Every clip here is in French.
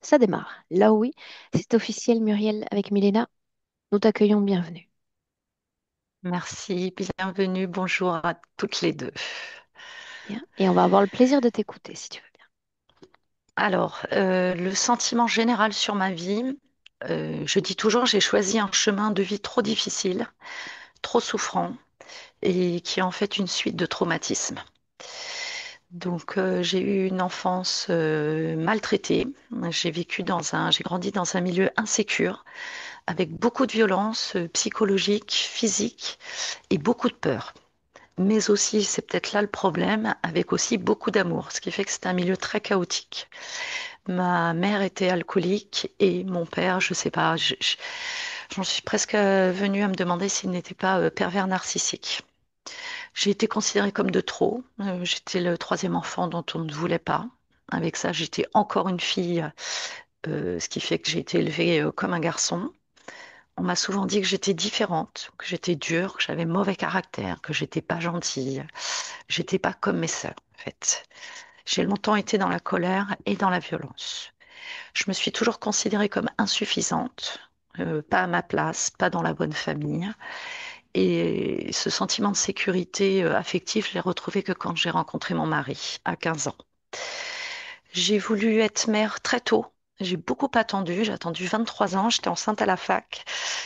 Ça démarre. Là oui, c'est officiel, Muriel, avec Milena. Nous t'accueillons, bienvenue. Merci, bienvenue, bonjour à toutes les deux. Bien. Et on va avoir le plaisir de t'écouter, si tu veux bien. Alors, le sentiment général sur ma vie, je dis toujours, j'ai choisi un chemin de vie trop difficile, trop souffrant et qui est en fait une suite de traumatismes. Donc, j'ai eu une enfance maltraitée. J'ai grandi dans un milieu insécure, avec beaucoup de violence psychologique, physique et beaucoup de peur. Mais aussi, c'est peut-être là le problème, avec aussi beaucoup d'amour, ce qui fait que c'est un milieu très chaotique. Ma mère était alcoolique et mon père, je sais pas, j'en suis presque venue à me demander s'il n'était pas pervers narcissique. J'ai été considérée comme de trop. J'étais le troisième enfant dont on ne voulait pas. Avec ça, j'étais encore une fille, ce qui fait que j'ai été élevée comme un garçon. On m'a souvent dit que j'étais différente, que j'étais dure, que j'avais mauvais caractère, que j'étais pas gentille. J'étais pas comme mes sœurs, en fait. J'ai longtemps été dans la colère et dans la violence. Je me suis toujours considérée comme insuffisante, pas à ma place, pas dans la bonne famille. Et ce sentiment de sécurité affective, je l'ai retrouvé que quand j'ai rencontré mon mari à 15 ans. J'ai voulu être mère très tôt. J'ai beaucoup attendu. J'ai attendu 23 ans. J'étais enceinte à la fac.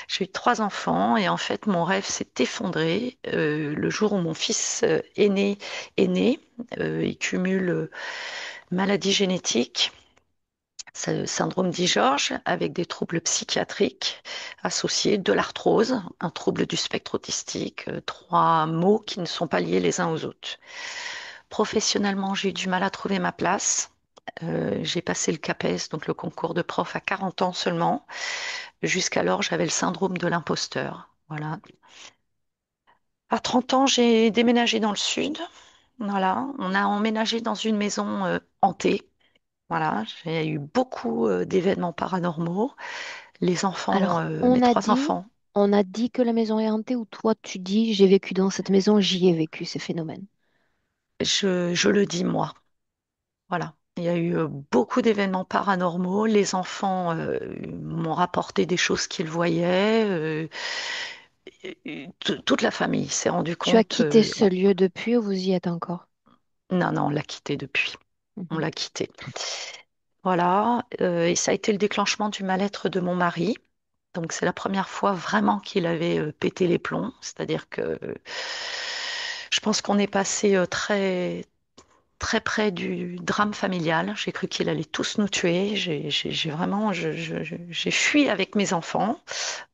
J'ai eu trois enfants et en fait, mon rêve s'est effondré le jour où mon fils aîné est né. Il cumule maladie génétique, syndrome Dijorge, avec des troubles psychiatriques associés, de l'arthrose, un trouble du spectre autistique, trois mots qui ne sont pas liés les uns aux autres. Professionnellement, j'ai eu du mal à trouver ma place. J'ai passé le CAPES, donc le concours de prof, à 40 ans seulement. Jusqu'alors, j'avais le syndrome de l'imposteur. Voilà. À 30 ans, j'ai déménagé dans le sud. Voilà. On a emménagé dans une maison hantée. Voilà. J'ai eu beaucoup d'événements paranormaux. Les enfants, Alors, mes trois enfants, on a dit que la maison est hantée ou toi tu dis j'ai vécu dans cette maison, j'y ai vécu ces phénomènes. je le dis moi. Voilà. Il y a eu beaucoup d'événements paranormaux. Les enfants m'ont rapporté des choses qu'ils voyaient. Toute la famille s'est rendue Tu as compte. quitté ce lieu depuis ou vous y êtes encore? Non, non, on l'a quitté depuis. On Mhm. l'a quitté. Voilà. Et ça a été le déclenchement du mal-être de mon mari. Donc c'est la première fois vraiment qu'il avait pété les plombs. C'est-à-dire que je pense qu'on est passé très près du drame familial. J'ai cru qu'il allait tous nous tuer. J'ai vraiment, j'ai fui avec mes enfants.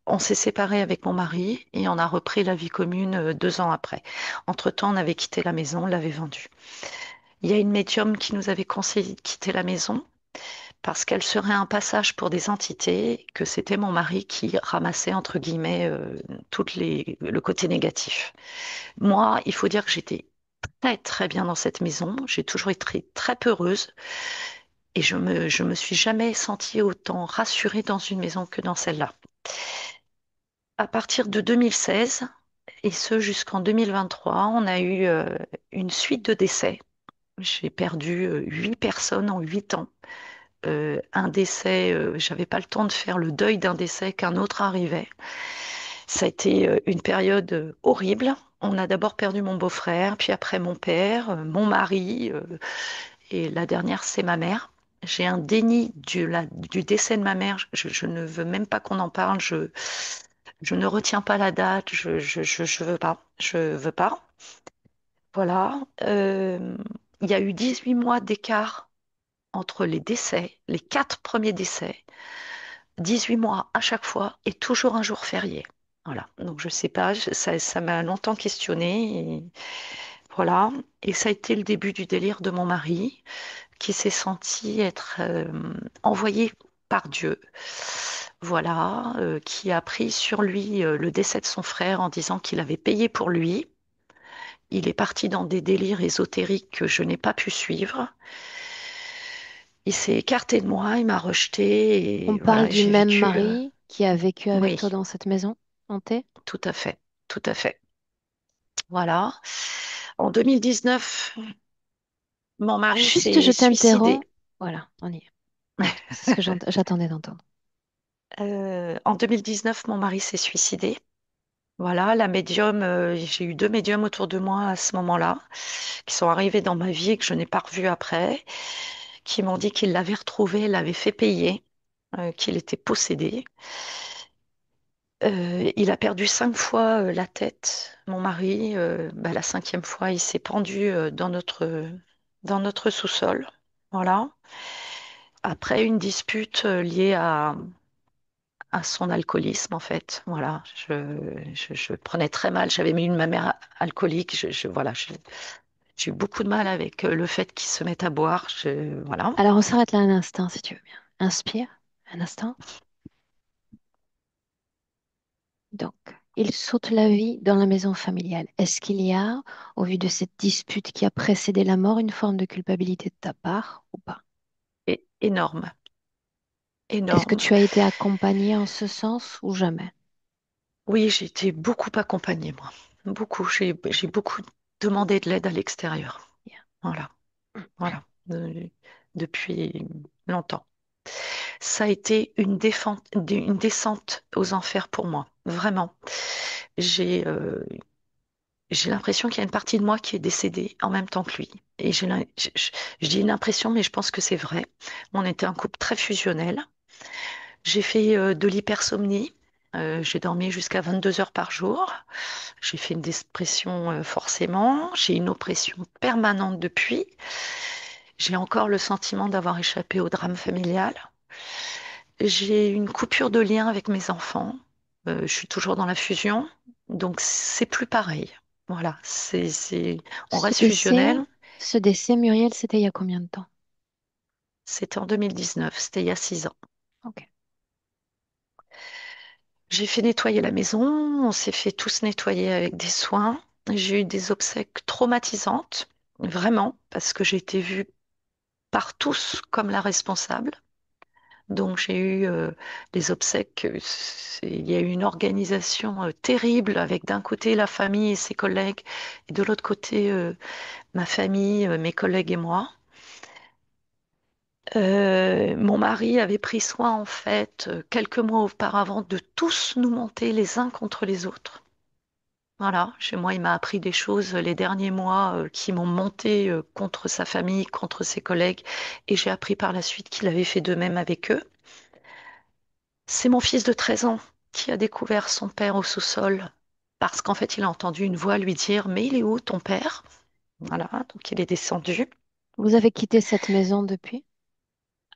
On s'est séparés avec mon mari et on a repris la vie commune 2 ans après. Entre-temps, on avait quitté la maison, on l'avait vendue. Il y a une médium qui nous avait conseillé de quitter la maison parce qu'elle serait un passage pour des entités, que c'était mon mari qui ramassait, entre guillemets, le côté négatif. Moi, il faut dire que j'étais très, très bien dans cette maison. J'ai toujours été très peureuse et je me suis jamais sentie autant rassurée dans une maison que dans celle-là. À partir de 2016, et ce jusqu'en 2023, on a eu une suite de décès. J'ai perdu 8 personnes en 8 ans. Un décès, j'avais pas le temps de faire le deuil d'un décès qu'un autre arrivait. Ça a été une période horrible. On a d'abord perdu mon beau-frère, puis après mon père, mon mari, et la dernière, c'est ma mère. J'ai un déni du décès de ma mère. Je ne veux même pas qu'on en parle. Je ne retiens pas la date. Je veux pas. Je veux pas. Voilà. Il y a eu 18 mois d'écart entre les décès, les quatre premiers décès, 18 mois à chaque fois et toujours un jour férié. Voilà. Donc je sais pas, ça m'a longtemps questionné. Et voilà. Et ça a été le début du délire de mon mari qui s'est senti être envoyé par Dieu. Voilà, qui a pris sur lui le décès de son frère en disant qu'il avait payé pour lui. Il est parti dans des délires ésotériques que je n'ai pas pu suivre. Il s'est écarté de moi, il m'a rejeté On et parle voilà, du j'ai même vécu. mari qui a vécu avec Oui, toi dans cette maison hantée? tout à fait, tout à fait. Voilà. En 2019, mon mari Juste, s'est je suicidé. t'interromps. Voilà, on y est. Ouais, c'est ce que j'attendais d'entendre. En 2019, mon mari s'est suicidé. Voilà, la médium, j'ai eu deux médiums autour de moi à ce moment-là, qui sont arrivés dans ma vie et que je n'ai pas revus après, qui m'ont dit qu'il l'avait retrouvé, l'avait fait payer, qu'il était possédé. Il a perdu 5 fois la tête, mon mari. Bah, la cinquième fois, il s'est pendu dans notre sous-sol. Voilà. Après une dispute liée à son alcoolisme, en fait. Voilà. Je prenais très mal. J'avais mis ma mère alcoolique. Voilà, j'ai eu beaucoup de mal avec le fait qu'il se mette à boire. Voilà. Alors, on s'arrête là un instant, si tu veux bien. Inspire, un instant. Donc, il saute la vie dans la maison familiale. Est-ce qu'il y a, au vu de cette dispute qui a précédé la mort, une forme de culpabilité de ta part ou pas? Et énorme. Est-ce que Énorme. tu as été accompagnée en ce sens ou jamais? Oui, j'ai été beaucoup accompagnée, moi. Beaucoup. J'ai beaucoup demandé de l'aide à l'extérieur. Bien. Voilà. Voilà. Depuis longtemps. Ça a été une descente aux enfers pour moi. Vraiment. J'ai j'ai l'impression qu'il y a une partie de moi qui est décédée en même temps que lui. Et je dis une impression, mais je pense que c'est vrai. On était un couple très fusionnel. J'ai fait de l'hypersomnie. J'ai dormi jusqu'à 22 heures par jour. J'ai fait une dépression forcément. J'ai une oppression permanente depuis. J'ai encore le sentiment d'avoir échappé au drame familial. J'ai une coupure de lien avec mes enfants. Je suis toujours dans la fusion, donc c'est plus pareil. Voilà, on Ce reste décès, fusionnel. ce décès, Muriel, c'était il y a combien de temps? C'était en 2019, c'était il y a 6 ans. Ok. J'ai fait nettoyer la maison, on s'est fait tous nettoyer avec des soins. J'ai eu des obsèques traumatisantes, vraiment, parce que j'ai été vue par tous comme la responsable. Donc j'ai eu les obsèques, il y a eu une organisation terrible avec d'un côté la famille et ses collègues et de l'autre côté ma famille, mes collègues et moi. Mon mari avait pris soin en fait quelques mois auparavant de tous nous monter les uns contre les autres. Voilà, chez moi il m'a appris des choses les derniers mois qui m'ont monté contre sa famille, contre ses collègues et j'ai appris par la suite qu'il avait fait de même avec eux. C'est mon fils de 13 ans qui a découvert son père au sous-sol parce qu'en fait, il a entendu une voix lui dire, mais il est où ton père? Voilà, donc il est descendu. Vous avez quitté cette maison depuis?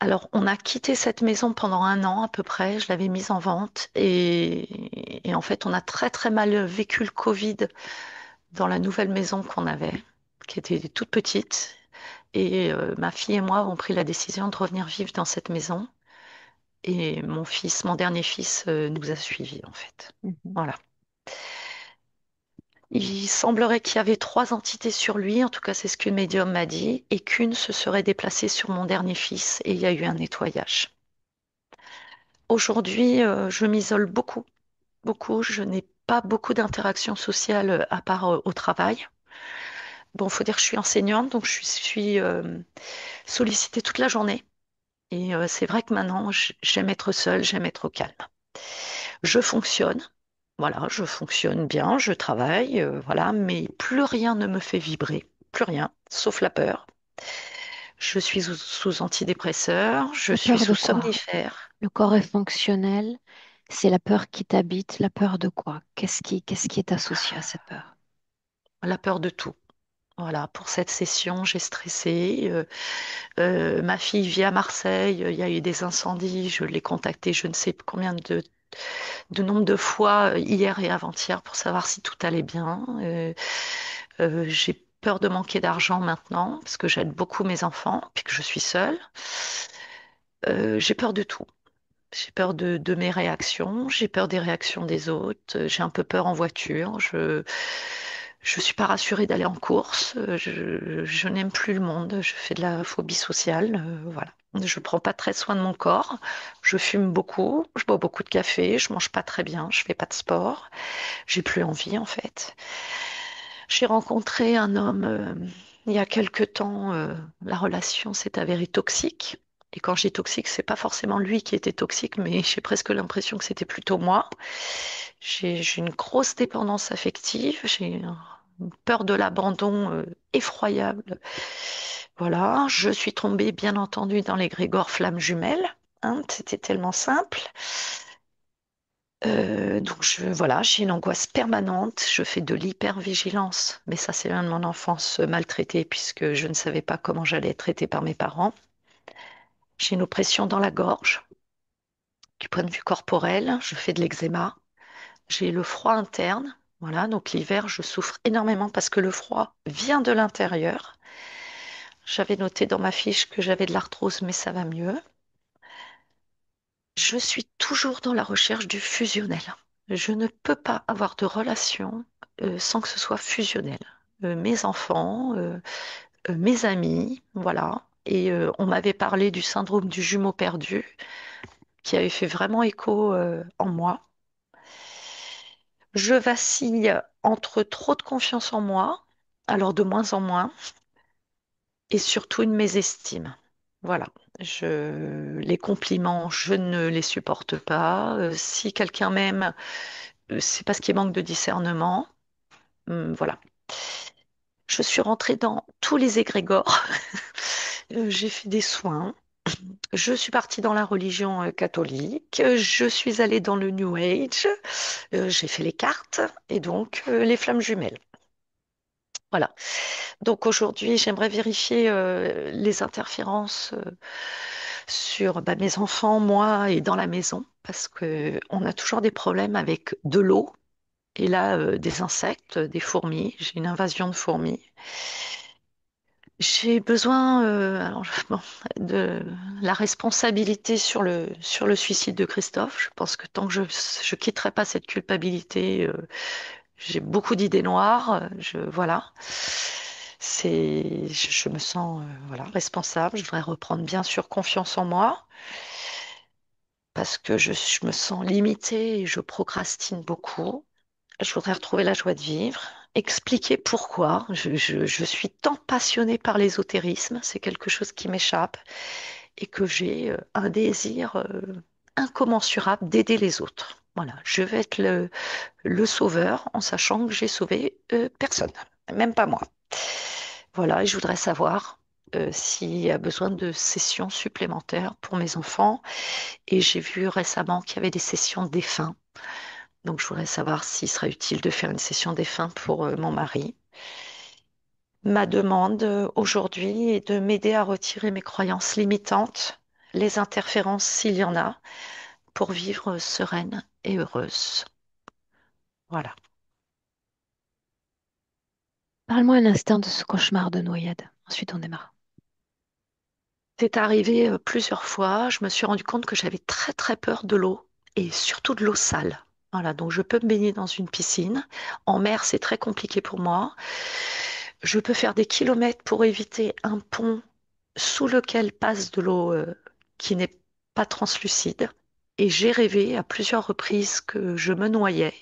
Alors, on a quitté cette maison pendant 1 an à peu près. Je l'avais mise en vente et en fait, on a très très mal vécu le Covid dans la nouvelle maison qu'on avait, qui était toute petite. Et ma fille et moi avons pris la décision de revenir vivre dans cette maison. Et mon fils, mon dernier fils, nous a suivis en fait. Mhm. Voilà. Il semblerait qu'il y avait 3 entités sur lui, en tout cas c'est ce qu'une médium m'a dit, et qu'une se serait déplacée sur mon dernier fils et il y a eu un nettoyage. Aujourd'hui, je m'isole beaucoup, beaucoup. Je n'ai pas beaucoup d'interactions sociales à part au travail. Bon, faut dire que je suis enseignante, donc je suis sollicitée toute la journée. Et c'est vrai que maintenant, j'aime être seule, j'aime être au calme. Je fonctionne, voilà, je fonctionne bien, je travaille, voilà, mais plus rien ne me fait vibrer, plus rien, sauf la peur. Je suis sous antidépresseur, je La suis peur de sous quoi? somnifère. Le corps est fonctionnel. C'est la peur qui t'habite. La peur de quoi? Qu'est-ce qui est associé à cette peur? La peur de tout. Voilà, pour cette session, j'ai stressé. Ma fille vit à Marseille, il y a eu des incendies, je l'ai contactée je ne sais combien de nombre de fois hier et avant-hier pour savoir si tout allait bien. J'ai peur de manquer d'argent maintenant parce que j'aide beaucoup mes enfants puis que je suis seule. J'ai peur de tout. J'ai peur de mes réactions, j'ai peur des réactions des autres, j'ai un peu peur en voiture, je suis pas rassurée d'aller en course, je n'aime plus le monde, je fais de la phobie sociale, voilà. Je prends pas très soin de mon corps, je fume beaucoup, je bois beaucoup de café, je mange pas très bien, je fais pas de sport, j'ai plus envie en fait. J'ai rencontré un homme il y a quelque temps, la relation s'est avérée toxique. Et quand je dis toxique, c'est pas forcément lui qui était toxique, mais j'ai presque l'impression que c'était plutôt moi. J'ai une grosse dépendance affective, une peur de l'abandon effroyable. Voilà, je suis tombée bien entendu dans les Grégor flammes jumelles. Hein, c'était tellement simple. Donc voilà, j'ai une angoisse permanente, je fais de l'hypervigilance, mais ça c'est un de mon enfance maltraitée puisque je ne savais pas comment j'allais être traitée par mes parents. J'ai une oppression dans la gorge, du point de vue corporel, je fais de l'eczéma, j'ai le froid interne, voilà, donc l'hiver je souffre énormément parce que le froid vient de l'intérieur. J'avais noté dans ma fiche que j'avais de l'arthrose, mais ça va mieux. Je suis toujours dans la recherche du fusionnel. Je ne peux pas avoir de relation sans que ce soit fusionnel. Mes enfants, mes amis, voilà. Et on m'avait parlé du syndrome du jumeau perdu, qui avait fait vraiment écho en moi. Je vacille entre trop de confiance en moi, alors de moins en moins, et surtout une mésestime. Voilà. Les compliments, je ne les supporte pas. Si quelqu'un m'aime, c'est parce qu'il manque de discernement. Voilà. Je suis rentrée dans tous les égrégores. J'ai fait des soins. Je suis partie dans la religion catholique. Je suis allée dans le New Age. J'ai fait les cartes et donc les flammes jumelles. Voilà. Donc aujourd'hui, j'aimerais vérifier les interférences sur bah, mes enfants, moi et dans la maison, parce que on a toujours des problèmes avec de l'eau et là des insectes, des fourmis. J'ai une invasion de fourmis. J'ai besoin bon, de la responsabilité sur le suicide de Christophe. Je pense que tant que je quitterai pas cette culpabilité, j'ai beaucoup d'idées noires. Voilà. Je me sens voilà, responsable. Je voudrais reprendre bien sûr confiance en moi parce que je me sens limitée et je procrastine beaucoup. Je voudrais retrouver la joie de vivre, expliquer pourquoi. Je suis tant passionnée par l'ésotérisme, c'est quelque chose qui m'échappe et que j'ai un désir incommensurable d'aider les autres. Voilà, je vais être le sauveur en sachant que j'ai sauvé personne, même pas moi. Voilà, et je voudrais savoir s'il y a besoin de sessions supplémentaires pour mes enfants. Et j'ai vu récemment qu'il y avait des sessions défunts. Donc, je voudrais savoir s'il serait utile de faire une session défunt pour mon mari. Ma demande aujourd'hui est de m'aider à retirer mes croyances limitantes, les interférences s'il y en a, pour vivre sereine et heureuse. Voilà. Parle-moi un instant de ce cauchemar de noyade. Ensuite, on démarre. C'est arrivé plusieurs fois. Je me suis rendu compte que j'avais très très peur de l'eau et surtout de l'eau sale. Voilà, donc je peux me baigner dans une piscine. En mer, c'est très compliqué pour moi. Je peux faire des kilomètres pour éviter un pont sous lequel passe de l'eau qui n'est pas translucide. Et j'ai rêvé à plusieurs reprises que je me noyais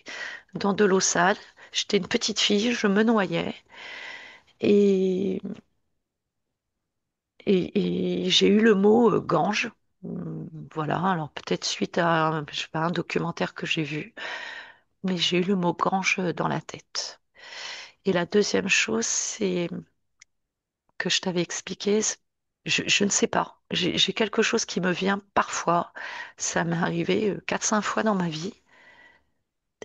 dans de l'eau sale. J'étais une petite fille, je me noyais. Et, et j'ai eu le mot Gange. Voilà, alors peut-être suite à je sais pas, un documentaire que j'ai vu, mais j'ai eu le mot Gange dans la tête. Et la deuxième chose, c'est que je t'avais expliqué, je ne sais pas. J'ai quelque chose qui me vient parfois. Ça m'est arrivé 4-5 fois dans ma vie.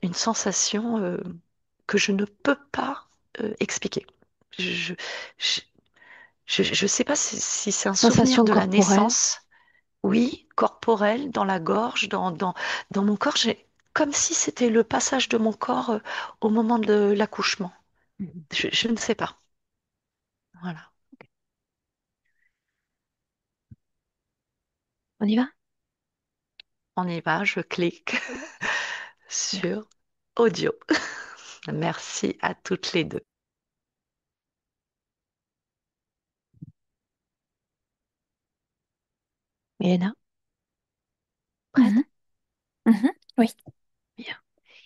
Une sensation que je ne peux pas expliquer. Je je sais pas si c'est un souvenir Sensation de la corporelle. naissance. Oui, corporel, dans la gorge, dans mon corps. Comme si c'était le passage de mon corps au moment de l'accouchement. Mhm. Je ne sais pas. Voilà. On y va? On y va, je clique Bien. sur audio. Merci à toutes les deux. Milena, Mhm, prête? mhm. Oui, Bien.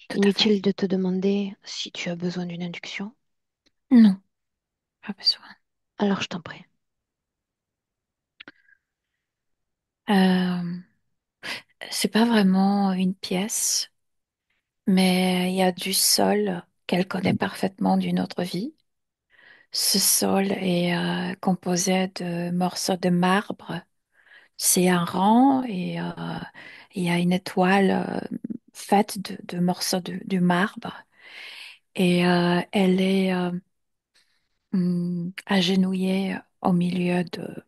tout à fait. Inutile de te demander si tu as besoin d'une induction. Non, pas besoin. Alors, je t'en prie. Euh, c'est pas vraiment une pièce, mais il y a du sol qu'elle connaît parfaitement d'une autre vie. Ce sol est composé de morceaux de marbre. C'est un rang et il y a une étoile faite de morceaux de marbre. Et elle est agenouillée au milieu de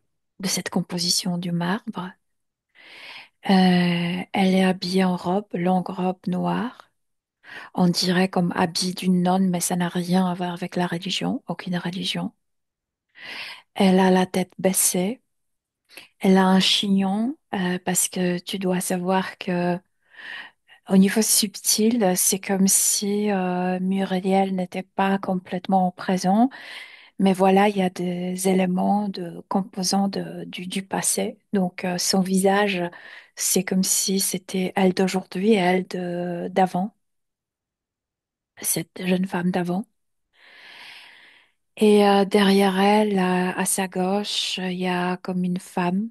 cette composition du marbre. Elle est habillée en robe, longue robe noire. On dirait comme habit d'une nonne, mais ça n'a rien à voir avec la religion, aucune religion. Elle a la tête baissée. Elle a un chignon parce que tu dois savoir que au niveau subtil, c'est comme si Muriel n'était pas complètement présent. Mais voilà, il y a des éléments de composants du passé. Donc, son visage, c'est comme si c'était elle d'aujourd'hui et elle d'avant, cette jeune femme d'avant. Et derrière elle, à sa gauche, il y a comme une femme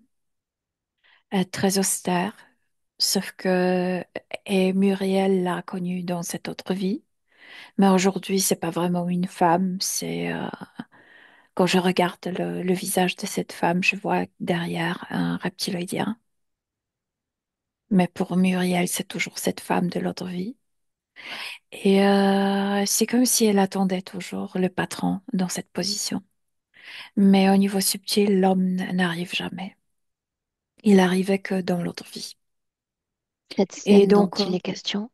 très austère. Sauf que et Muriel l'a connue dans cette autre vie. Mais aujourd'hui, c'est pas vraiment une femme. C'est quand je regarde le visage de cette femme, je vois derrière un reptiloïdien. Mais pour Muriel, c'est toujours cette femme de l'autre vie. Et c'est comme si elle attendait toujours le patron dans cette position. Mais au niveau subtil, l'homme n'arrive jamais. Il arrivait que dans l'autre vie. Cette Et scène dont donc, il est question,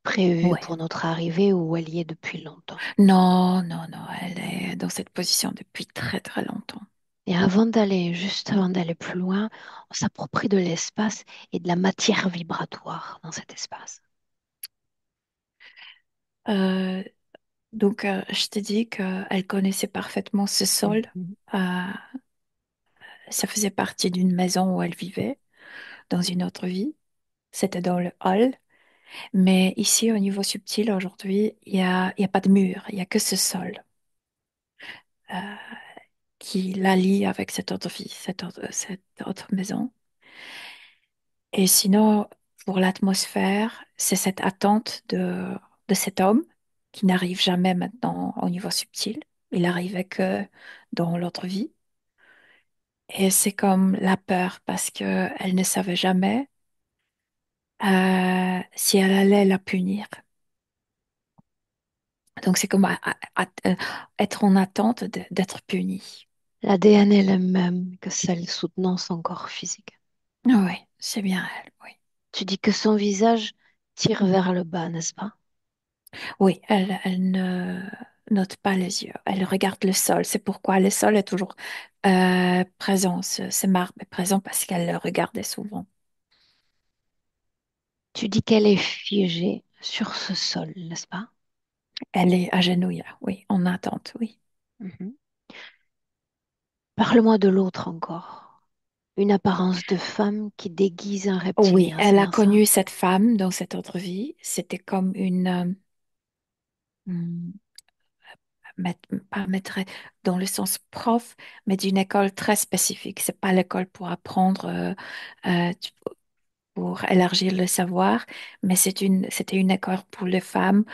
prévue ouais. pour notre arrivée ou elle y est depuis longtemps. Non, non, non, elle est dans cette position depuis très, très longtemps. Et juste avant d'aller plus loin, on s'approprie de l'espace et de la matière vibratoire dans cet espace. Euh, donc, je t'ai dit qu'elle connaissait parfaitement ce sol. Mhm. Euh, Ça faisait partie d'une maison où elle vivait dans une autre vie. C'était dans le hall. Mais ici, au niveau subtil, aujourd'hui, il y a pas de mur. Il y a que ce sol euh, qui la lie avec cette autre vie, cette autre maison. Et sinon, pour l'atmosphère, c'est cette attente de cet homme qui n'arrive jamais maintenant au niveau subtil. Il arrivait que dans l'autre vie. Et c'est comme la peur parce que elle ne savait jamais si elle allait la punir. Donc c'est comme être en attente d'être punie. L'ADN est le même que celle soutenant son corps physique. Oui, c'est bien elle, oui. Tu dis que son visage tire vers le bas, n'est-ce pas? Oui, elle ne note pas les yeux. Elle regarde le sol. C'est pourquoi le sol est toujours présent. Ce marbre est présent parce qu'elle le regardait souvent. Tu dis qu'elle est figée sur ce sol, n'est-ce pas? Elle est agenouillée, oui, en attente, oui. Mhm. Parle-moi de l'autre encore. Une apparence de femme qui déguise un Oui, reptilien, c'est elle a bien ça? connu cette femme dans cette autre vie. C'était comme une hmm, pas maîtresse dans le sens prof, mais d'une école très spécifique. C'est pas l'école pour apprendre, pour élargir le savoir, mais c'était une école pour les femmes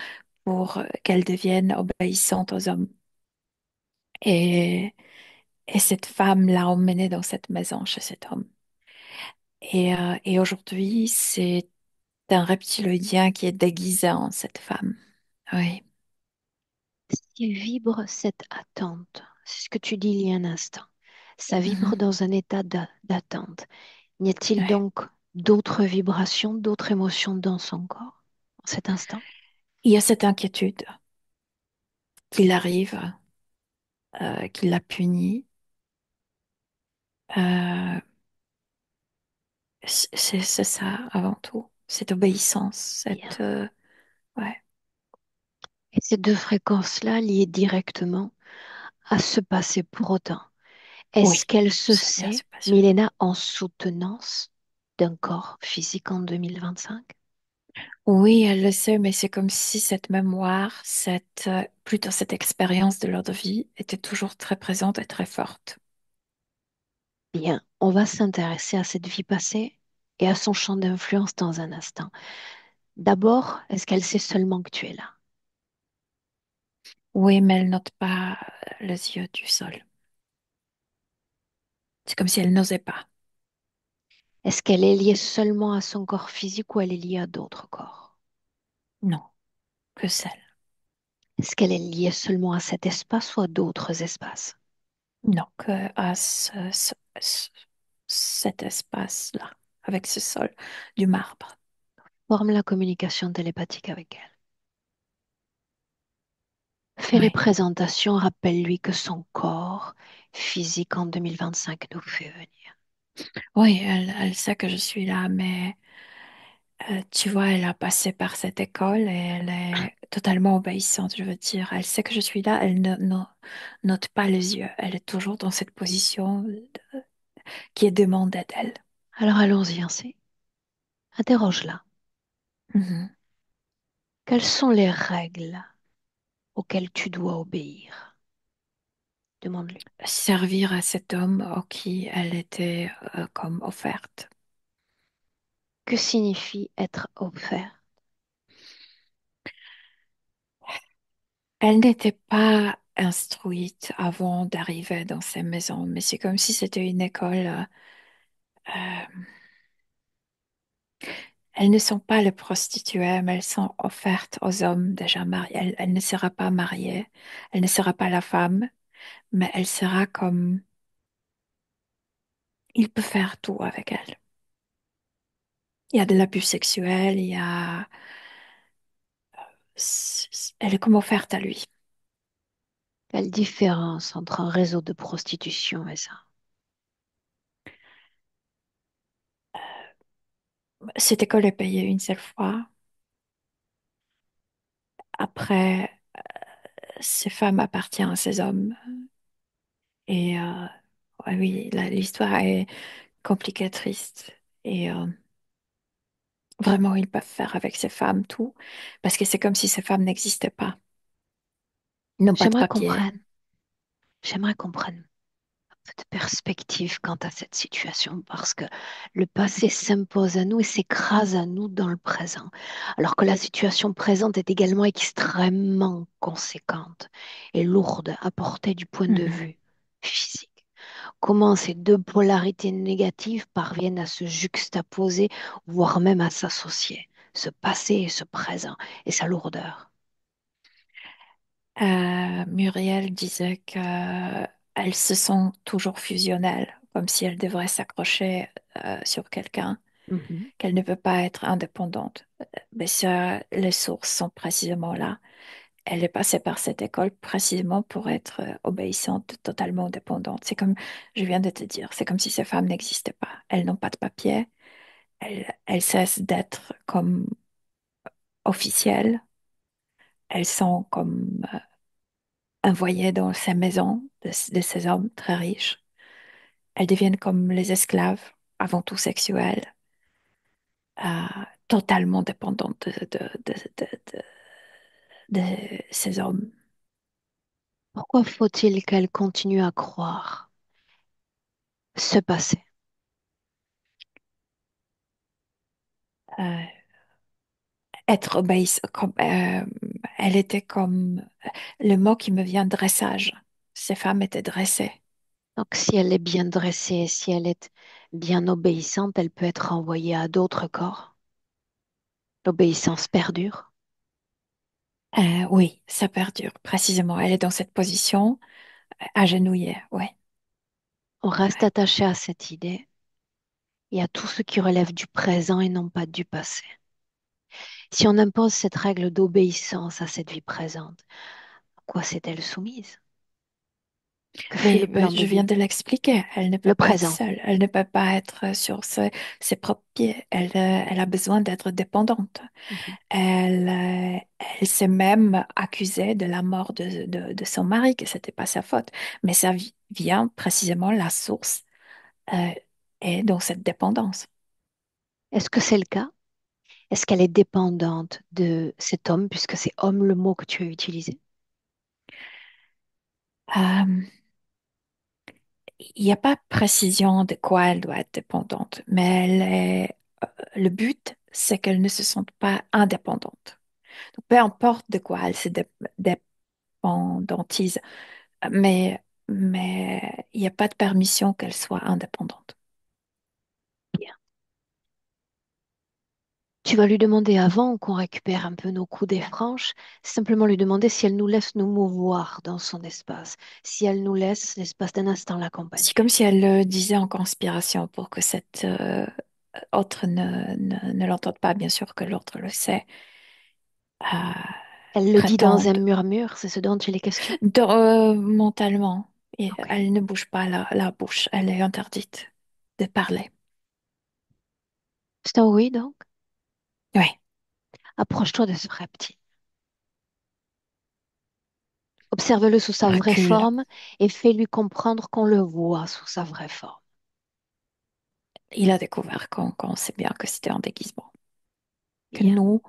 pour qu'elles deviennent obéissantes aux hommes. Et, et cette femme l'a emmenée dans cette maison chez cet homme. Et aujourd'hui, c'est un reptiloïdien qui est déguisé en cette femme. Oui, Qui vibre cette attente, c'est ce que tu dis il y a un instant. Ça vibre mhm, dans un état d'attente. N'y a-t-il oui. donc d'autres vibrations, d'autres émotions dans son corps en cet instant? Il y a cette inquiétude qu'il arrive, qu'il la punit. Euh, c'est ça avant tout, cette obéissance, Bien. ouais. Et ces deux fréquences-là liées directement à ce passé pour autant. Est-ce Oui, qu'elle se ça vient sait, se passer. Milena, en soutenance d'un corps physique en 2025? Oui, elle le sait, mais c'est comme si cette mémoire, plutôt cette expérience de l'autre vie était toujours très présente et très forte. Bien, on va s'intéresser à cette vie passée et à son champ d'influence dans un instant. D'abord, est-ce qu'elle sait seulement que tu es là? Oui, mais elle note pas les yeux du sol. C'est comme si elle n'osait pas. Est-ce qu'elle est liée seulement à son corps physique ou elle est liée à d'autres corps? Non, que celle. Est-ce qu'elle est liée seulement à cet espace ou à d'autres espaces? Non, que à cet espace-là, avec ce sol du marbre. Forme la communication télépathique avec elle. Fais les Oui, présentations, rappelle-lui que son corps physique en 2025 nous fait venir. oui, elle sait que je suis là, mais tu vois, elle a passé par cette école et elle est totalement obéissante, je veux dire. Elle sait que je suis là, elle ne note pas les yeux. Elle est toujours dans cette position qui est demandée d'elle. Alors allons-y ainsi. Interroge-la. Mhm. Quelles sont les règles auxquelles tu dois obéir? Demande-lui. Servir à cet homme à qui elle était comme offerte. Que signifie être offert? Elle n'était pas instruite avant d'arriver dans ces maisons, mais c'est comme si c'était une école. Euh, Elles ne sont pas les prostituées, mais elles sont offertes aux hommes déjà mariés. Elle ne sera pas mariée, elle ne sera pas la femme, mais elle sera comme... Il peut faire tout avec elle. Il y a de l'abus sexuel, il y a... Elle est comme offerte à lui. Quelle différence entre un réseau de prostitution et ça? Cette école est payée une seule fois. Après, ces femmes appartiennent à ces hommes. Et ouais, oui, l'histoire est compliquée, triste. Et vraiment, ils peuvent faire avec ces femmes tout, parce que c'est comme si ces femmes n'existaient pas. Ils n'ont pas de J'aimerais qu'on papier. prenne, j'aimerais qu'on prenne un peu de perspective quant à cette situation parce que le passé s'impose à nous et s'écrase à nous dans le présent, alors que la situation présente est également extrêmement conséquente et lourde à porter du point de Mhm. vue physique. Comment ces deux polarités négatives parviennent à se juxtaposer, voire même à s'associer, ce passé et ce présent et sa lourdeur. Muriel disait que elles se sont toujours fusionnelles, comme si elles devraient s'accrocher sur quelqu'un, Mhm. qu'elle ne peut pas être indépendante. Mais ça, les sources sont précisément là. Elle est passée par cette école précisément pour être obéissante, totalement dépendante. C'est comme, je viens de te dire, c'est comme si ces femmes n'existaient pas. Elles n'ont pas de papier, elles cessent d'être comme officielles, elles sont comme envoyées dans ces maisons de ces hommes très riches. Elles deviennent comme les esclaves, avant tout sexuels, totalement dépendantes de ces hommes. Pourquoi faut-il qu'elle continue à croire ce passé? Euh, Être obéissante, comme, elle était comme le mot qui me vient dressage. Ces femmes étaient dressées. Donc, si elle est bien dressée, si elle est bien obéissante, elle peut être envoyée à d'autres corps. L'obéissance perdure. Oui, ça perdure, précisément. Elle est dans cette position, agenouillée. Oui, On reste oui. attaché à cette idée et à tout ce qui relève du présent et non pas du passé. Si on impose cette règle d'obéissance à cette vie présente, à quoi s'est-elle soumise? Que fait le Mais plan de je viens vie? de l'expliquer. Elle ne peut Le pas être présent. seule. Elle ne peut pas être sur ses propres pieds. Elle a besoin d'être dépendante. Mhm. Elle s'est même accusée de la mort de son mari, que c'était pas sa faute. Mais ça vient précisément, la source euh, est dans cette dépendance. Est-ce que c'est le cas? Est-ce qu'elle est dépendante de cet homme, puisque c'est homme le mot que tu as utilisé? Euh, il n'y a pas de précision de quoi elle doit être dépendante, mais le but, c'est qu'elle ne se sente pas indépendante. Donc, peu importe de quoi elle se dépendantise, mais, mais il n'y a pas de permission qu'elle soit indépendante. Bien. Tu vas lui demander avant qu'on récupère un peu nos coups des franches, simplement lui demander si elle nous laisse nous mouvoir dans son espace, si elle nous laisse l'espace d'un instant C'est l'accompagner. comme si elle le disait en conspiration pour que cette autre ne l'entende pas. Bien sûr que l'autre le sait. Elle le dit dans un Prétende murmure, c'est ce dont il est question. mentalement. Et Ok. elle ne bouge pas la bouche. Elle est interdite de parler. C'est un oui, donc. Oui, Approche-toi de ce reptile. Observe-le sous sa vraie recule. forme et fais-lui comprendre qu'on le voit sous sa vraie forme. Il a découvert qu'on sait bien que c'était un déguisement. Que Bien, nous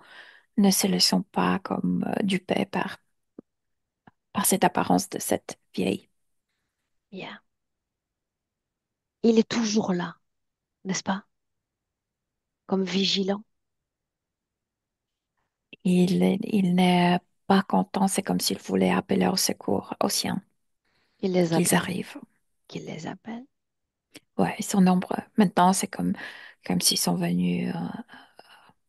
ne se laissons pas comme dupés par cette apparence de cette vieille. bien. Il est toujours là, n'est-ce pas? Comme vigilant. Il n'est pas content. C'est comme s'il voulait appeler au secours aux siens, Il les qu'ils appelle. arrivent. Qu'il les appelle. Ouais, ils sont nombreux. Maintenant, c'est comme s'ils sont venus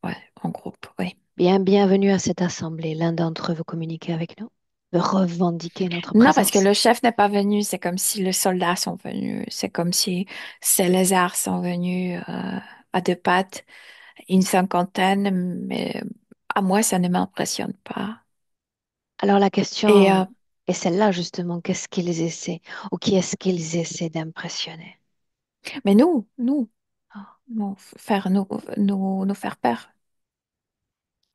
ouais, en groupe. Oui. Bien, bienvenue à cette assemblée. L'un d'entre eux veut communiquer avec nous, veut revendiquer notre Non, parce que présence. le chef n'est pas venu. C'est comme si les soldats sont venus. C'est comme si ces lézards sont venus à deux pattes, une cinquantaine, mais à moi, ça ne m'impressionne pas. Alors la Et, question est celle-là justement, qu'est-ce qu'ils essaient ou qui est-ce qu'ils essaient d'impressionner? mais nous, Oh, faire, nous faire peur.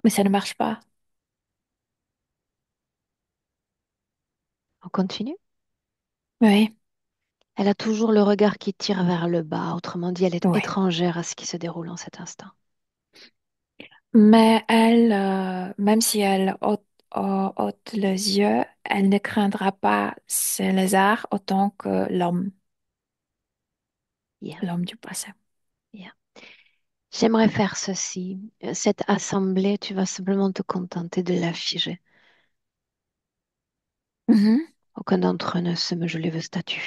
Mais ça ne marche pas. on continue? Oui, Elle a toujours le regard qui tire vers le bas, autrement dit, elle est oui. étrangère à ce qui se déroule en cet instant. Mais elle, même si elle ôte les yeux, elle ne craindra pas ces lézards autant que Bien, l'homme du passé. bien. J'aimerais faire ceci. Cette assemblée, tu vas simplement te contenter de la figer. Mhm. Aucun d'entre eux ne se me je les veux statuer.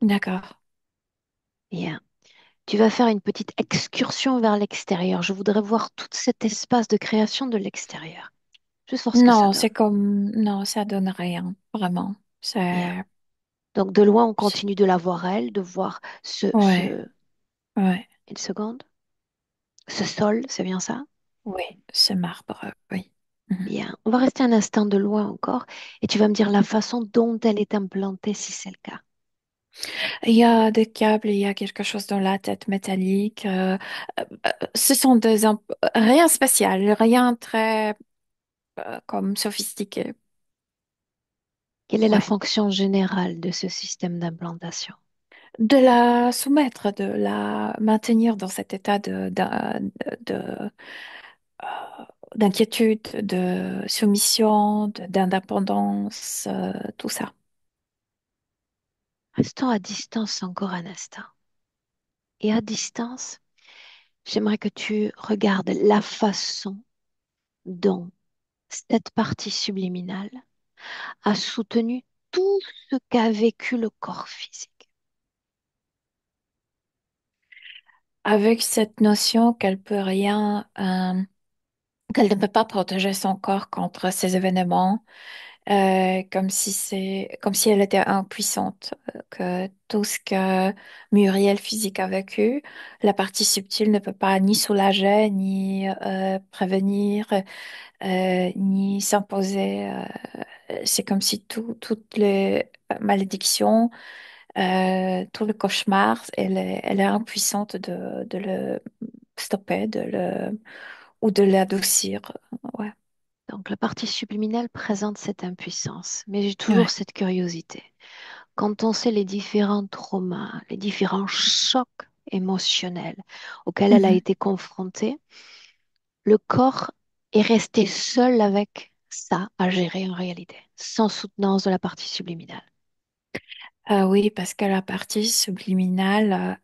D'accord. Bien. Tu vas faire une petite excursion vers l'extérieur. Je voudrais voir tout cet espace de création de l'extérieur. Juste voir ce que ça Non, donne. c'est comme, non, ça donne rien, vraiment. Bien. C'est, Donc de loin, on c'est- continue de la voir elle, de voir ouais, ouais, une seconde, ce sol, c'est bien ça? oui, ce marbre, oui. Mhm. Bien. On va rester un instant de loin encore et tu vas me dire la façon dont elle est implantée si c'est le cas. Il y a des câbles, il y a quelque chose dans la tête métallique. Ce sont rien spécial, rien très comme sophistiqué. Quelle est la Ouais. fonction générale de ce système d'implantation? De la soumettre, de la maintenir dans cet état de- d'inquiétude, de soumission, d'indépendance, tout ça. Restons à distance encore un instant. Et à distance, j'aimerais que tu regardes la façon dont cette partie subliminale a soutenu tout ce qu'a vécu le corps physique. Avec cette notion qu'elle peut rien, qu'elle ne peut pas protéger son corps contre ces événements, comme si elle était impuissante, que tout ce que Muriel physique a vécu, la partie subtile ne peut pas ni soulager, ni prévenir, ni s'imposer. C'est comme si toutes les malédictions, tout le cauchemar, elle est impuissante de le stopper, ou de l'adoucir. Ouais, Donc la partie subliminale présente cette impuissance, mais j'ai toujours ouais. cette curiosité. Quand on sait les différents traumas, les différents chocs émotionnels auxquels elle a Mhm. été confrontée, le corps est resté seul avec ça à gérer en réalité, sans soutenance de la partie subliminale. Ah oui, parce que la partie subliminale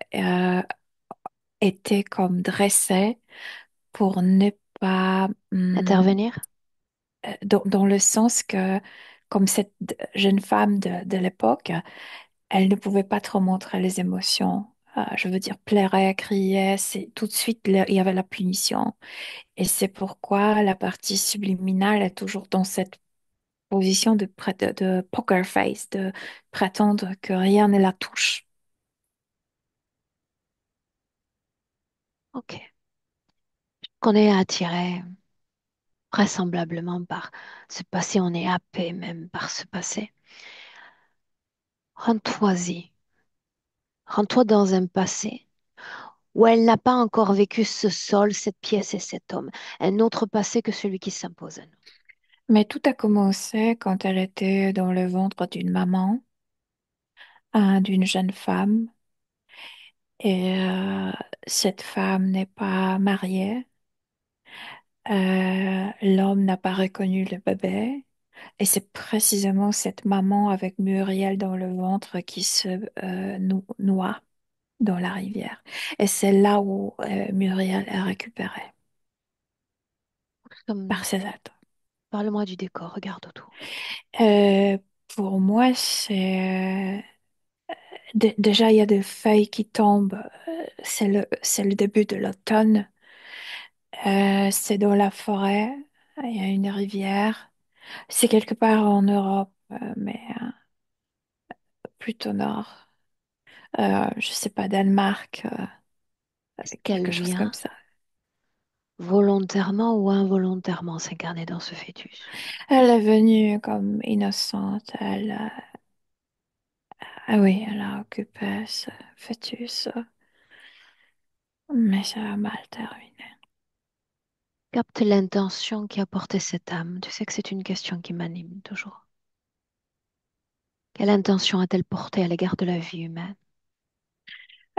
était comme dressée pour ne pas, Intervenir? dans le sens que, comme cette jeune femme de l'époque, elle ne pouvait pas trop montrer les émotions. Je veux dire, pleurer, crier, c'est tout de suite, il y avait la punition. Et c'est pourquoi la partie subliminale est toujours dans cette position de poker face, de prétendre que rien ne la touche. Ok. Qu'on est attiré vraisemblablement par ce passé, on est happé même par ce passé. Rends-toi-y. Rends-toi dans un passé où elle n'a pas encore vécu ce sol, cette pièce et cet homme. Un autre passé que celui qui s'impose à nous. Mais tout a commencé quand elle était dans le ventre d'une maman, d'une jeune femme. Et cette femme n'est pas mariée. L'homme n'a pas reconnu le bébé. Et c'est précisément cette maman avec Muriel dans le ventre qui se noie dans la rivière. Et c'est là où Muriel est récupérée Comme, par ses êtres. parle-moi du décor, regarde autour. Euh, pour moi, déjà, il y a des feuilles qui tombent. C'est le début de l'automne. C'est dans la forêt. Il y a une rivière. C'est quelque part en Europe, mais plutôt nord. Je sais pas, Danemark, Est-ce qu'elle quelque chose comme vient ça. volontairement ou involontairement s'incarner dans ce fœtus? Elle est venue comme innocente. Ah oui, elle a occupé ce fœtus, mais ça a mal terminé. Capte l'intention qui a porté cette âme. Tu sais que c'est une question qui m'anime toujours. Quelle intention a-t-elle porté à l'égard de la vie humaine?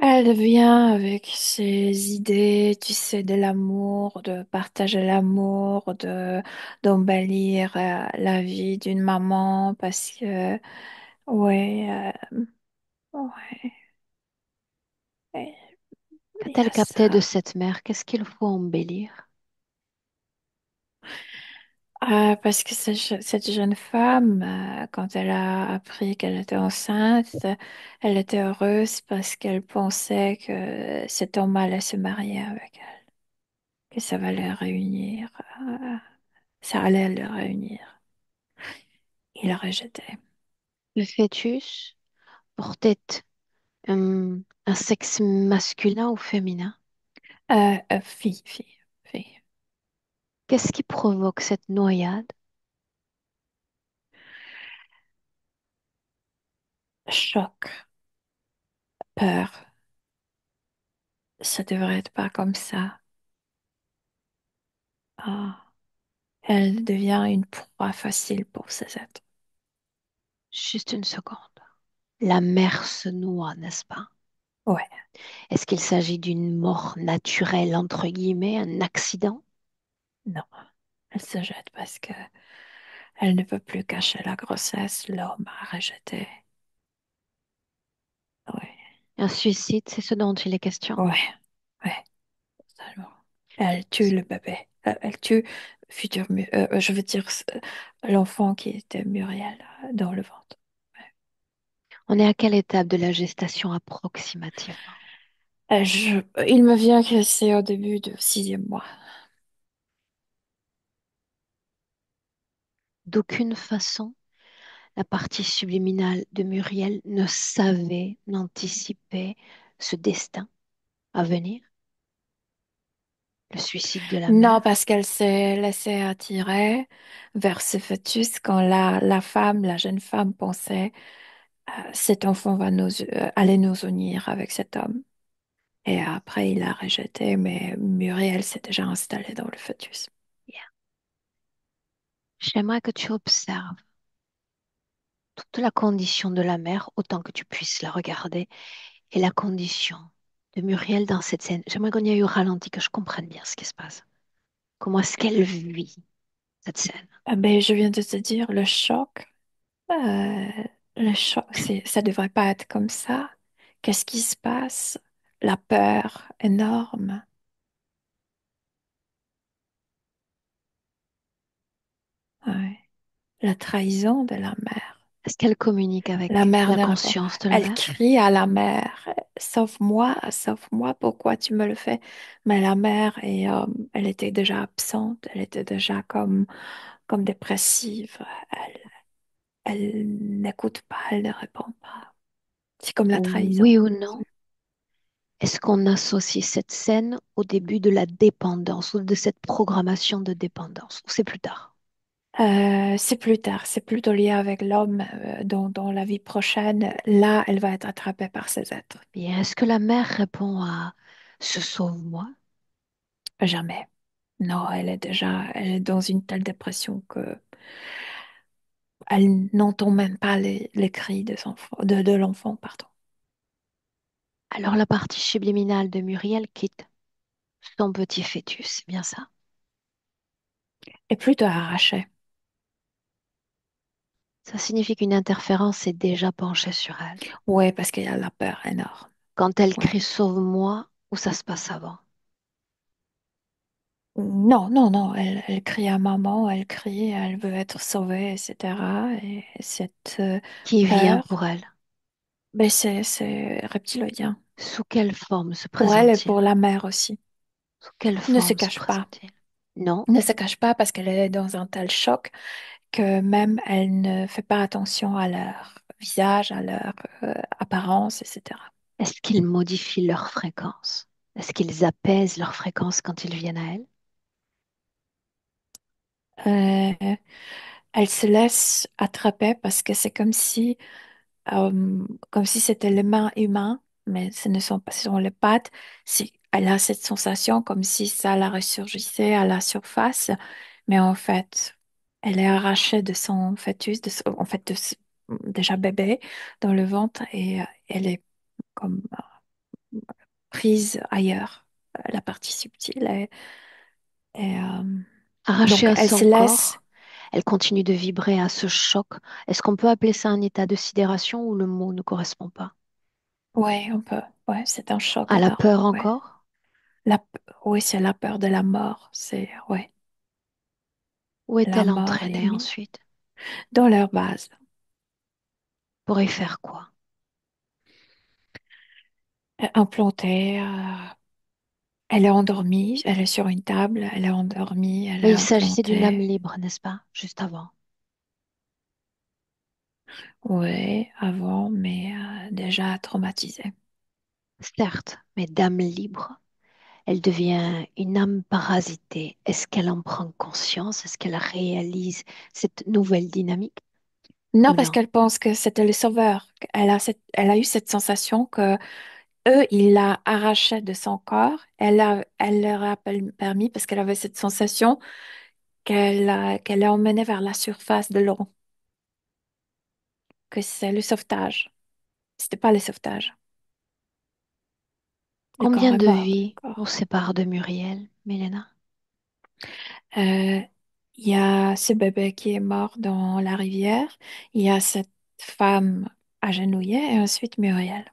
Elle vient avec ses idées, tu sais, de l'amour, de partager l'amour, d'embellir la vie d'une maman parce que, ouais, ouais, et il y Qu'a-t-elle a capté de ça. cette mère? Qu'est-ce qu'il faut embellir? Parce que cette jeune femme, quand elle a appris qu'elle était enceinte, elle était heureuse parce qu'elle pensait que cet homme allait se marier avec elle, que ça va les réunir, ça allait les réunir. Il a rejeté. Le fœtus portait un sexe masculin ou féminin? Fille. Qu'est-ce qui provoque cette noyade? Choc, peur. Ça devrait être pas comme ça. Ah, elle devient une proie facile pour ces êtres. Juste une seconde. La mère se noie, n'est-ce pas? Ouais, Est-ce qu'il s'agit d'une mort naturelle, entre guillemets, un accident? non. Elle se jette parce que elle ne peut plus cacher la grossesse. L'homme a rejeté. Ouais, Un suicide, c'est ce dont il est question. ouais, ouais, totalement. Elle tue le bébé. Elle tue je veux dire l'enfant qui était Muriel dans le ventre. On est à quelle étape de la gestation approximativement? Il me vient que c'est au début du sixième mois. D'aucune façon, la partie subliminale de Muriel ne savait, n'anticipait ce destin à venir, le suicide de la Non, mère. parce qu'elle s'est laissée attirer vers ce fœtus quand la femme, la jeune femme pensait cet enfant allait nous unir avec cet homme. Et après, il a rejeté, mais Muriel s'est déjà installée dans le fœtus. Yeah. J'aimerais que tu observes toute la condition de la mère autant que tu puisses la regarder et la condition de Muriel dans cette scène. J'aimerais qu'on y ait eu ralenti, que je comprenne bien ce qui se passe. Comment est-ce qu'elle vit cette scène? Ah ben, je viens de te dire le choc, euh, ça devrait pas être comme ça. Qu'est-ce qui se passe? La peur énorme. Ouais. La trahison de la mère. Est-ce qu'elle communique La avec mère la ne répond. conscience de la Elle mère? crie à la mère, sauve-moi, pourquoi tu me le fais? Mais la mère, elle était déjà absente, elle était déjà comme dépressive. Elle, elle n'écoute pas, elle ne répond pas. C'est comme la trahison. Oui ou non? Est-ce qu'on associe cette scène au début de la dépendance ou de cette programmation de dépendance? Ou c'est plus tard? C'est plus tard, c'est plutôt lié avec l'homme dans la vie prochaine. Là, elle va être attrapée par ces êtres. Bien, est-ce que la mère répond à ce sauve-moi? Jamais. Non, elle est dans une telle dépression que elle n'entend même pas les cris de l'enfant, pardon. Alors la partie subliminale de Muriel quitte son petit fœtus, c'est bien ça? Et plutôt arraché. Ça signifie qu'une interférence est déjà penchée sur elle. Ouais, parce qu'il y a la peur énorme. Quand elle Ouais. crie sauve-moi, où ça se passe avant? Non, non, non, elle crie à maman, elle crie, elle veut être sauvée, etc. Et cette Qui vient peur, pour elle? ben c'est reptilien. Sous quelle forme se Pour elle et présente-t-il? pour la mère aussi. Sous quelle Ne se forme se cache pas. présente-t-il? Non. Ne se cache pas parce qu'elle est dans un tel choc que même elle ne fait pas attention à leur visage, à leur apparence, etc. Est-ce qu'ils modifient leur fréquence? Est-ce qu'ils apaisent leur fréquence quand ils viennent à elle? Euh, Elle se laisse attraper parce que c'est comme si c'était les mains humaines, mais ce ne sont pas, ce sont les pattes. Elle a cette sensation comme si ça la ressurgissait à la surface, mais en fait, elle est arrachée de son fœtus, en fait, déjà bébé dans le ventre et elle est comme prise ailleurs, la partie subtile. Et Arrachée donc, à elle se son laisse. corps, elle continue de vibrer à ce choc. Est-ce qu'on peut appeler ça un état de sidération ou le mot ne correspond pas? Ouais, on peut. Ouais, c'est un choc À la énorme. peur Ouais. encore? La, oui, c'est la peur de la mort. C'est, ouais, Où la est-elle mort est entraînée ensuite? dans leur base. Pour y faire quoi? Implantée, elle est endormie, elle est sur une table, elle est endormie, elle Mais est il s'agissait d'une âme implantée. libre, n'est-ce pas? Juste avant. Ouais, avant, mais déjà traumatisée. Certes, mais d'âme libre, elle devient une âme parasitée. Est-ce qu'elle en prend conscience? Est-ce qu'elle réalise cette nouvelle dynamique Non, ou parce non? qu'elle pense que c'était le sauveur. Elle a eu cette sensation que eux, ils la arrachaient de son corps. Elle leur a permis parce qu'elle avait cette sensation qu'elle est emmenée vers la surface de l'eau, que c'est le sauvetage. C'était pas le sauvetage. Le corps Combien est de mort, vies nous d'accord. séparent de Muriel, Milena? Euh, Il y a ce bébé qui est mort dans la rivière. Il y a cette femme agenouillée et ensuite Muriel.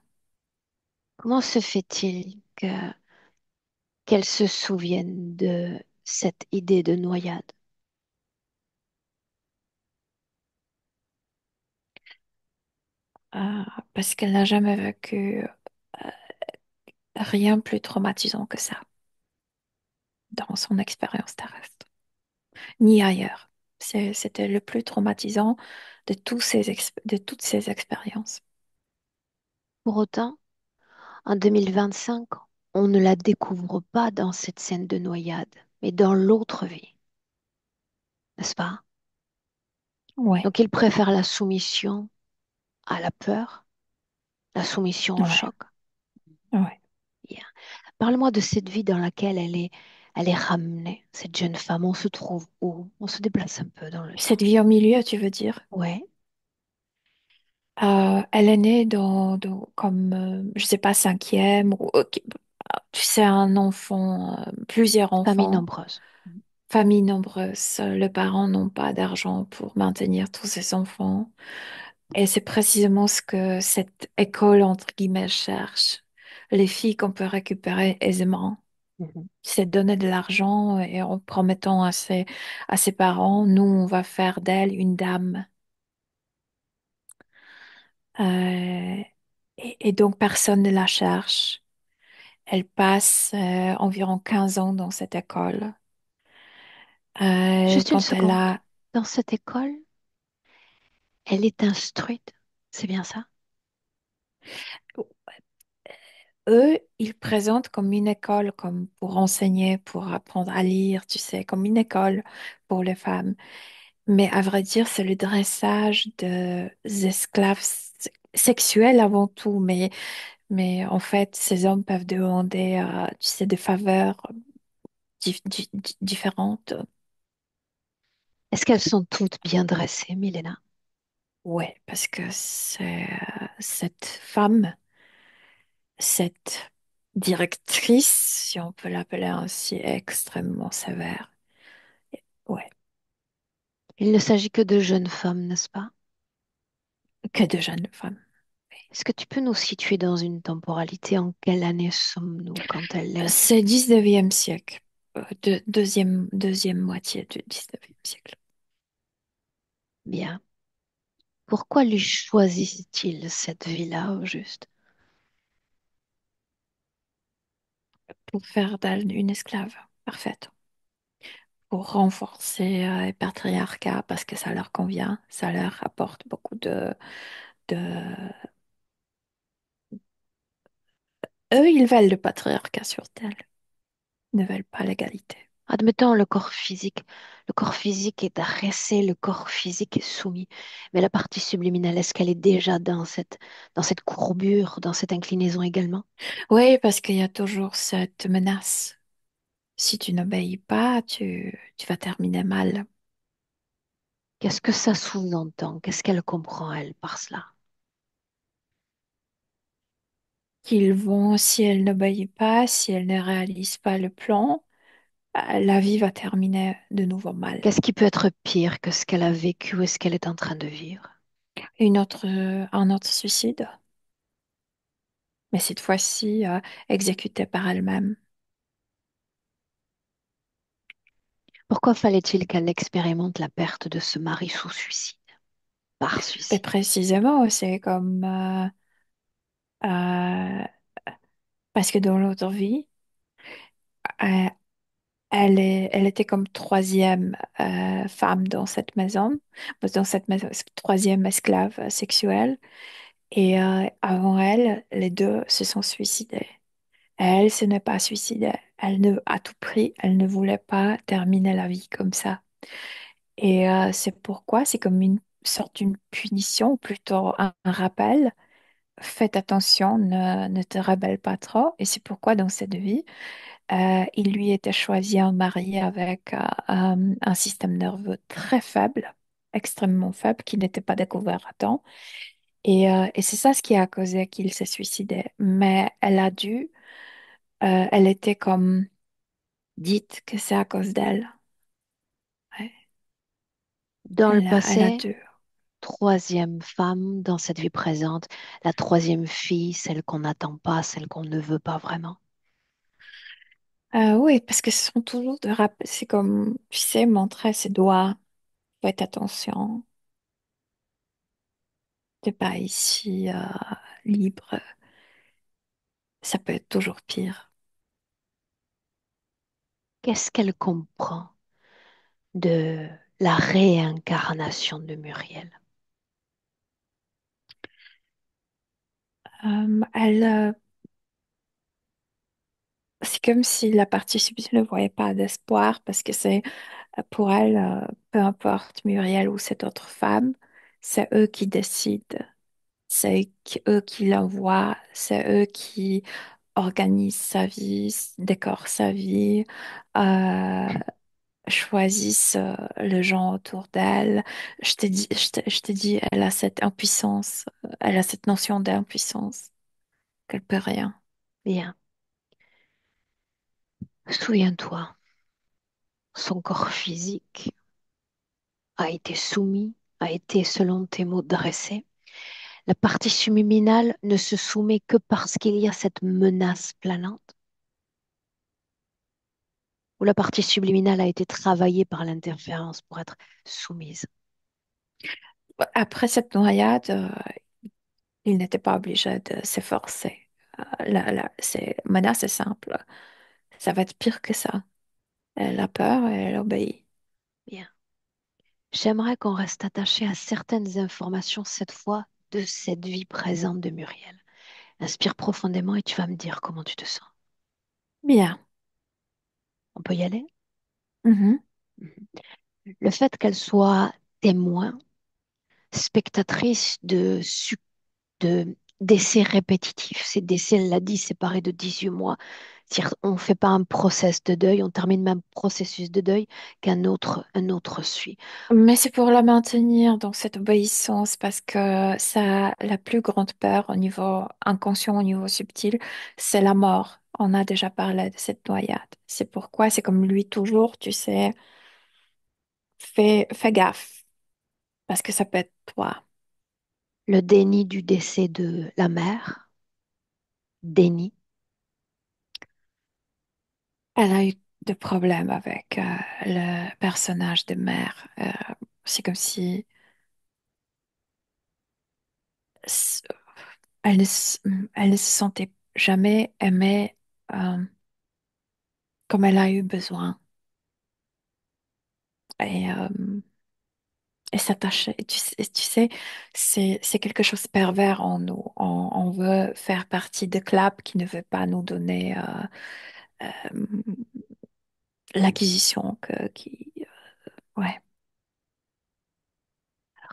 Comment se fait-il qu'elle se souvienne de cette idée de noyade? Parce qu'elle n'a jamais vécu rien plus traumatisant que ça dans son expérience terrestre, ni ailleurs. C'était le plus traumatisant de toutes ces expériences. Pour autant, en 2025, on ne la découvre pas dans cette scène de noyade, mais dans l'autre vie, n'est-ce pas? Ouais, Donc il préfère la soumission à la peur, la soumission au ouais, choc. ouais. Bien. Parle-moi de cette vie dans laquelle elle est ramenée, cette jeune femme. On se trouve où? On se déplace un peu dans le temps. Cette vie au milieu, tu veux dire? Ouais, Elle est née comme, je sais pas, cinquième, ou, ok, tu sais, un enfant, plusieurs famille enfants, nombreuse. famille nombreuse. Les parents n'ont pas d'argent pour maintenir tous ces enfants. Et c'est précisément ce que cette école, entre guillemets, cherche. Les filles qu'on peut récupérer aisément. Mhm. C'est donner de l'argent et en promettant à ses parents, nous, on va faire d'elle une dame. Euh, et donc, personne ne la cherche. Elle passe environ 15 ans dans cette école. Juste une Quand elle seconde. a Dans cette école, elle est instruite. C'est bien ça? Eux, ils présentent comme une école, comme pour enseigner, pour apprendre à lire, tu sais, comme une école pour les femmes. Mais à vrai dire, c'est le dressage des esclaves sexuels avant tout. Mais en fait, ces hommes peuvent demander, tu sais, des faveurs différentes. Est-ce qu'elles sont toutes bien dressées, Milena? Ouais, parce que c'est cette femme, cette directrice, si on peut l'appeler ainsi, est extrêmement sévère. Ouais, Il ne s'agit que de jeunes femmes, n'est-ce pas? que de jeunes femmes. Est-ce que tu peux nous situer dans une temporalité? En quelle année sommes-nous quand elle est? C'est 19e siècle, deuxième moitié du 19e siècle. Bien. Pourquoi lui choisissent-ils cette vie-là au juste? Pour faire d'elle une esclave parfaite, pour renforcer le patriarcat parce que ça leur convient, ça leur apporte beaucoup de... Eux, ils veulent le patriarcat sur Terre, ils ne veulent pas l'égalité. Admettons le corps physique. Le corps physique est dressé, le corps physique est soumis. Mais la partie subliminale, est-ce qu'elle est déjà dans cette courbure, dans cette inclinaison également? Oui, parce qu'il y a toujours cette menace. Si tu n'obéis pas, tu vas terminer mal. Qu'est-ce que ça sous-entend? Qu'est-ce qu'elle comprend, elle, par cela? Qu'ils vont, si elle n'obéit pas, si elle ne réalise pas le plan, la vie va terminer de nouveau mal. Qu'est-ce qui peut être pire que ce qu'elle a vécu et ce qu'elle est en train de vivre? Un autre suicide, mais cette fois-ci exécuté par elle-même. Pourquoi fallait-il qu'elle expérimente la perte de ce mari sous suicide, par Et suicide? précisément, c'est comme euh, parce que dans l'autre vie, euh, elle était comme troisième femme dans cette maison, troisième esclave sexuelle. Et avant elle, les deux se sont suicidés. Elle se n'est pas suicidée. Elle ne, à tout prix, elle ne voulait pas terminer la vie comme ça. Et c'est pourquoi c'est comme une sorte d'une punition, ou plutôt un rappel. Faites attention, ne te rebelle pas trop. Et c'est pourquoi dans cette vie, il lui était choisi un mari avec un système nerveux très faible, extrêmement faible, qui n'était pas découvert à temps. Et c'est ça ce qui a causé qu'il s'est suicidé. Mais elle était comme dite que c'est à cause d'elle. Ouais. Dans le Elle a passé, dû. troisième femme dans cette vie présente, la troisième fille, celle qu'on n'attend pas, celle qu'on ne veut pas vraiment. Oui, parce que ce sont toujours de c'est comme, tu sais, montrer ses doigts. Faites attention, t'es pas ici libre. Ça peut être toujours pire. Qu'est-ce qu'elle comprend de la réincarnation de Muriel? Elle, c'est comme si la partie subtile ne voyait pas d'espoir parce que c'est pour elle, peu importe Muriel ou cette autre femme, c'est eux qui décident, eux qui l'envoient, c'est eux qui organisent sa vie, décorent sa vie, euh, choisissent les gens autour d'elle. Je t'ai dit, elle a cette impuissance, elle a cette notion d'impuissance qu'elle peut rien. Bien, souviens-toi, son corps physique a été soumis, a été, selon tes mots, dressé. La partie subliminale ne se soumet que parce qu'il y a cette menace planante, ou la partie subliminale a été travaillée par l'interférence pour être soumise. Après cette noyade, il n'était pas obligé de s'efforcer. Menace est simple. Ça va être pire que ça. Elle a peur et elle obéit. Bien. J'aimerais qu'on reste attaché à certaines informations cette fois de cette vie présente de Muriel. Inspire profondément et tu vas me dire comment tu te sens. Bien. On peut y aller? Mhm. Mhm. Le fait qu'elle soit témoin, spectatrice de décès répétitifs, ces décès, elle l'a dit, séparés de 18 mois. C'est-à-dire, on ne fait pas un process de deuil, on termine même processus de deuil un autre suit. Mais c'est pour la maintenir dans cette obéissance parce que ça, la plus grande peur au niveau inconscient, au niveau subtil, c'est la mort. On a déjà parlé de cette noyade. C'est pourquoi c'est comme lui toujours, tu sais, fais gaffe parce que ça peut être toi. Le déni du décès de la mère, déni. Elle a eu des problèmes avec le personnage de mère. C'est comme si s- elle elle ne se sentait jamais aimée euh, comme elle a eu besoin. Et, euh, et s'attacher. Tu sais, c'est quelque chose de pervers en nous. On veut faire partie de club qui ne veut pas nous donner euh, l'acquisition ouais.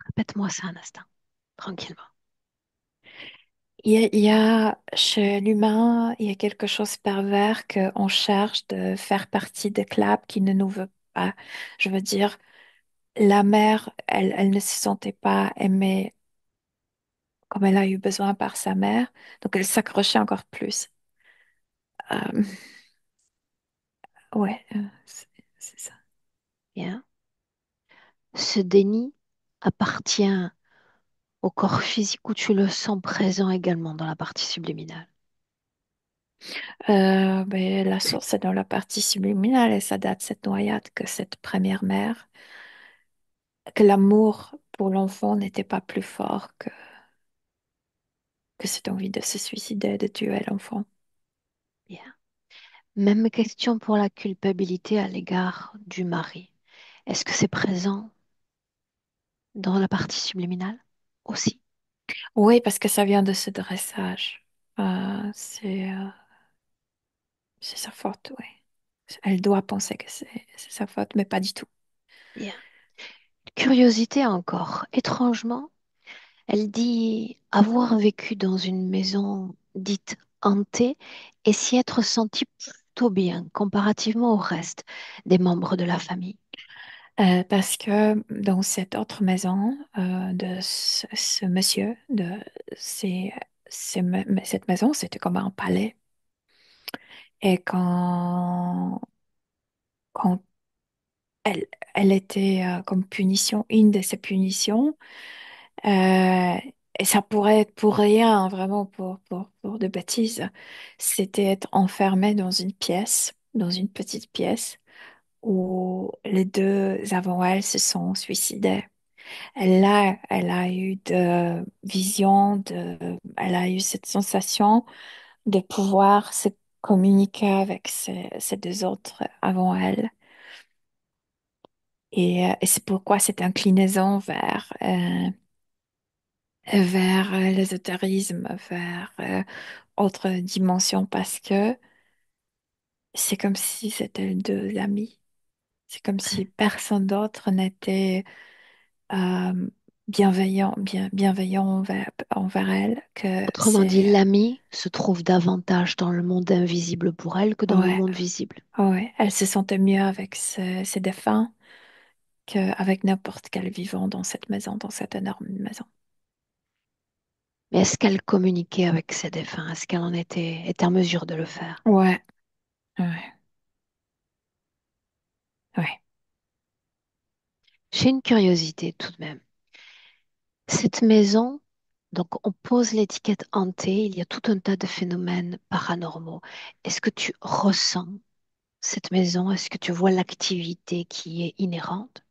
Répète-moi ça un instant, tranquillement. Il y a chez l'humain, il y a quelque chose de pervers qu'on cherche de faire partie de club qui ne nous veut pas. Je veux dire, la mère, elle ne se sentait pas aimée comme elle a eu besoin par sa mère, donc elle s'accrochait encore plus. Euh, ouais, c'est ça. Bien. Ce déni appartient au corps physique où tu le sens présent également dans la partie subliminale. Ben, la source est dans la partie subliminale et ça date de cette noyade que cette première mère, que l'amour pour l'enfant n'était pas plus fort que cette envie de se suicider, de tuer l'enfant. Bien. Même question pour la culpabilité à l'égard du mari. Est-ce que c'est présent dans la partie subliminale aussi? Oui, parce que ça vient de ce dressage. C'est sa faute, oui. Elle doit penser que c'est sa faute, mais pas du tout. Bien. Curiosité encore. Étrangement, elle dit avoir vécu dans une maison dite hantée et s'y être sentie plutôt bien comparativement au reste des membres de la famille. Parce que dans cette autre maison de ce monsieur, cette maison, c'était comme un palais. Et quand elle, elle était comme punition, une de ces punitions, euh, et ça pourrait être pour rien, vraiment pour de bêtises, c'était être enfermée dans une pièce, dans une petite pièce, où les deux avant elle se sont suicidés. Elle a eu de vision, elle a eu cette sensation de pouvoir se communiquer avec ces deux autres avant elle. Et c'est pourquoi cette inclinaison vers l'ésotérisme, vers autre dimension, parce que c'est comme si c'était deux amis. C'est comme si personne d'autre n'était euh, bienveillant envers elle, que Autrement dit, c'est... l'ami se trouve davantage dans le monde invisible pour elle que dans le Ouais, monde visible. ouais, elle se sentait mieux avec ses défunts qu'avec n'importe quel vivant dans cette maison, dans cette énorme maison. Mais est-ce qu'elle communiquait avec ses défunts? Est-ce qu'elle était en mesure de le faire? Ouais, ouais, ouais. J'ai une curiosité tout de même. Cette maison Donc, on pose l'étiquette hanté, il y a tout un tas de phénomènes paranormaux. Est-ce que tu ressens cette maison? Est-ce que tu vois l'activité qui est inhérente?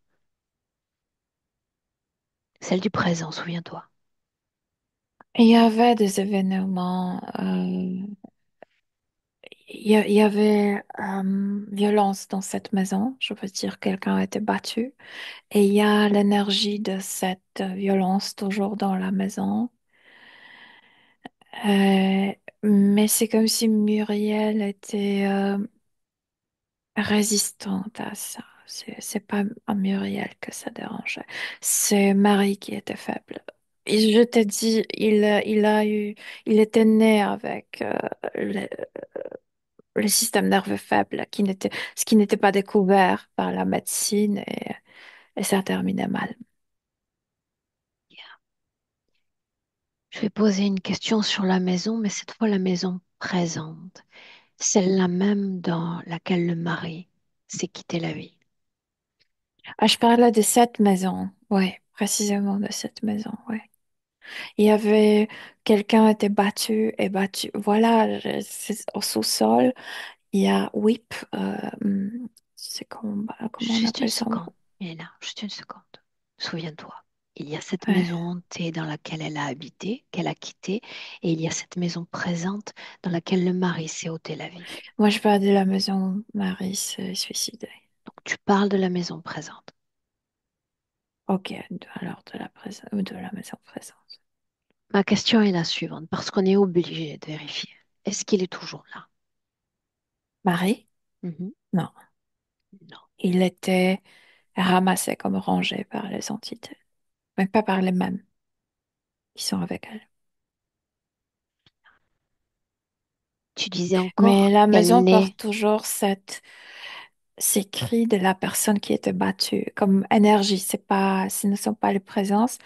Celle du présent, souviens-toi. Il y avait des événements, il y avait violence dans cette maison. Je veux dire, quelqu'un a été battu. Et il y a l'énergie de cette violence toujours dans la maison. Euh, mais c'est comme si Muriel était résistante à ça. C'est pas à Muriel que ça dérangeait. C'est Marie qui était faible. Et je t'ai dit, il était né avec le système nerveux faible, ce qui n'était pas découvert par la médecine et ça terminait mal. Je vais poser une question sur la maison, mais cette fois la maison présente, celle-là même dans laquelle le mari s'est quitté la vie. Ah, je parlais de cette maison, oui, précisément de cette maison, oui. Il y avait quelqu'un était battu et battu. Voilà, au sous-sol, il y a whip, c'est comment on Juste une appelle ça? seconde, Mélina, juste une seconde. Souviens-toi, il y a cette Ouais. maison hantée dans laquelle elle a habité, qu'elle a quittée, et il y a cette maison présente dans laquelle le mari s'est ôté la vie. Moi, je parle de la maison Marie s'est suicidée. Donc tu parles de la maison présente. Ok, alors de la maison présente. Ma question est la suivante, parce qu'on est obligé de vérifier. Est-ce qu'il est toujours là? Marie? Mhm. Non. Non. Il était ramassé comme rangé par les entités, mais pas par les mêmes qui sont avec elle. Tu disais Mais encore la qu'elle maison n'est porte toujours ces cris de la personne qui était battue comme énergie. Ce ne sont pas les présences,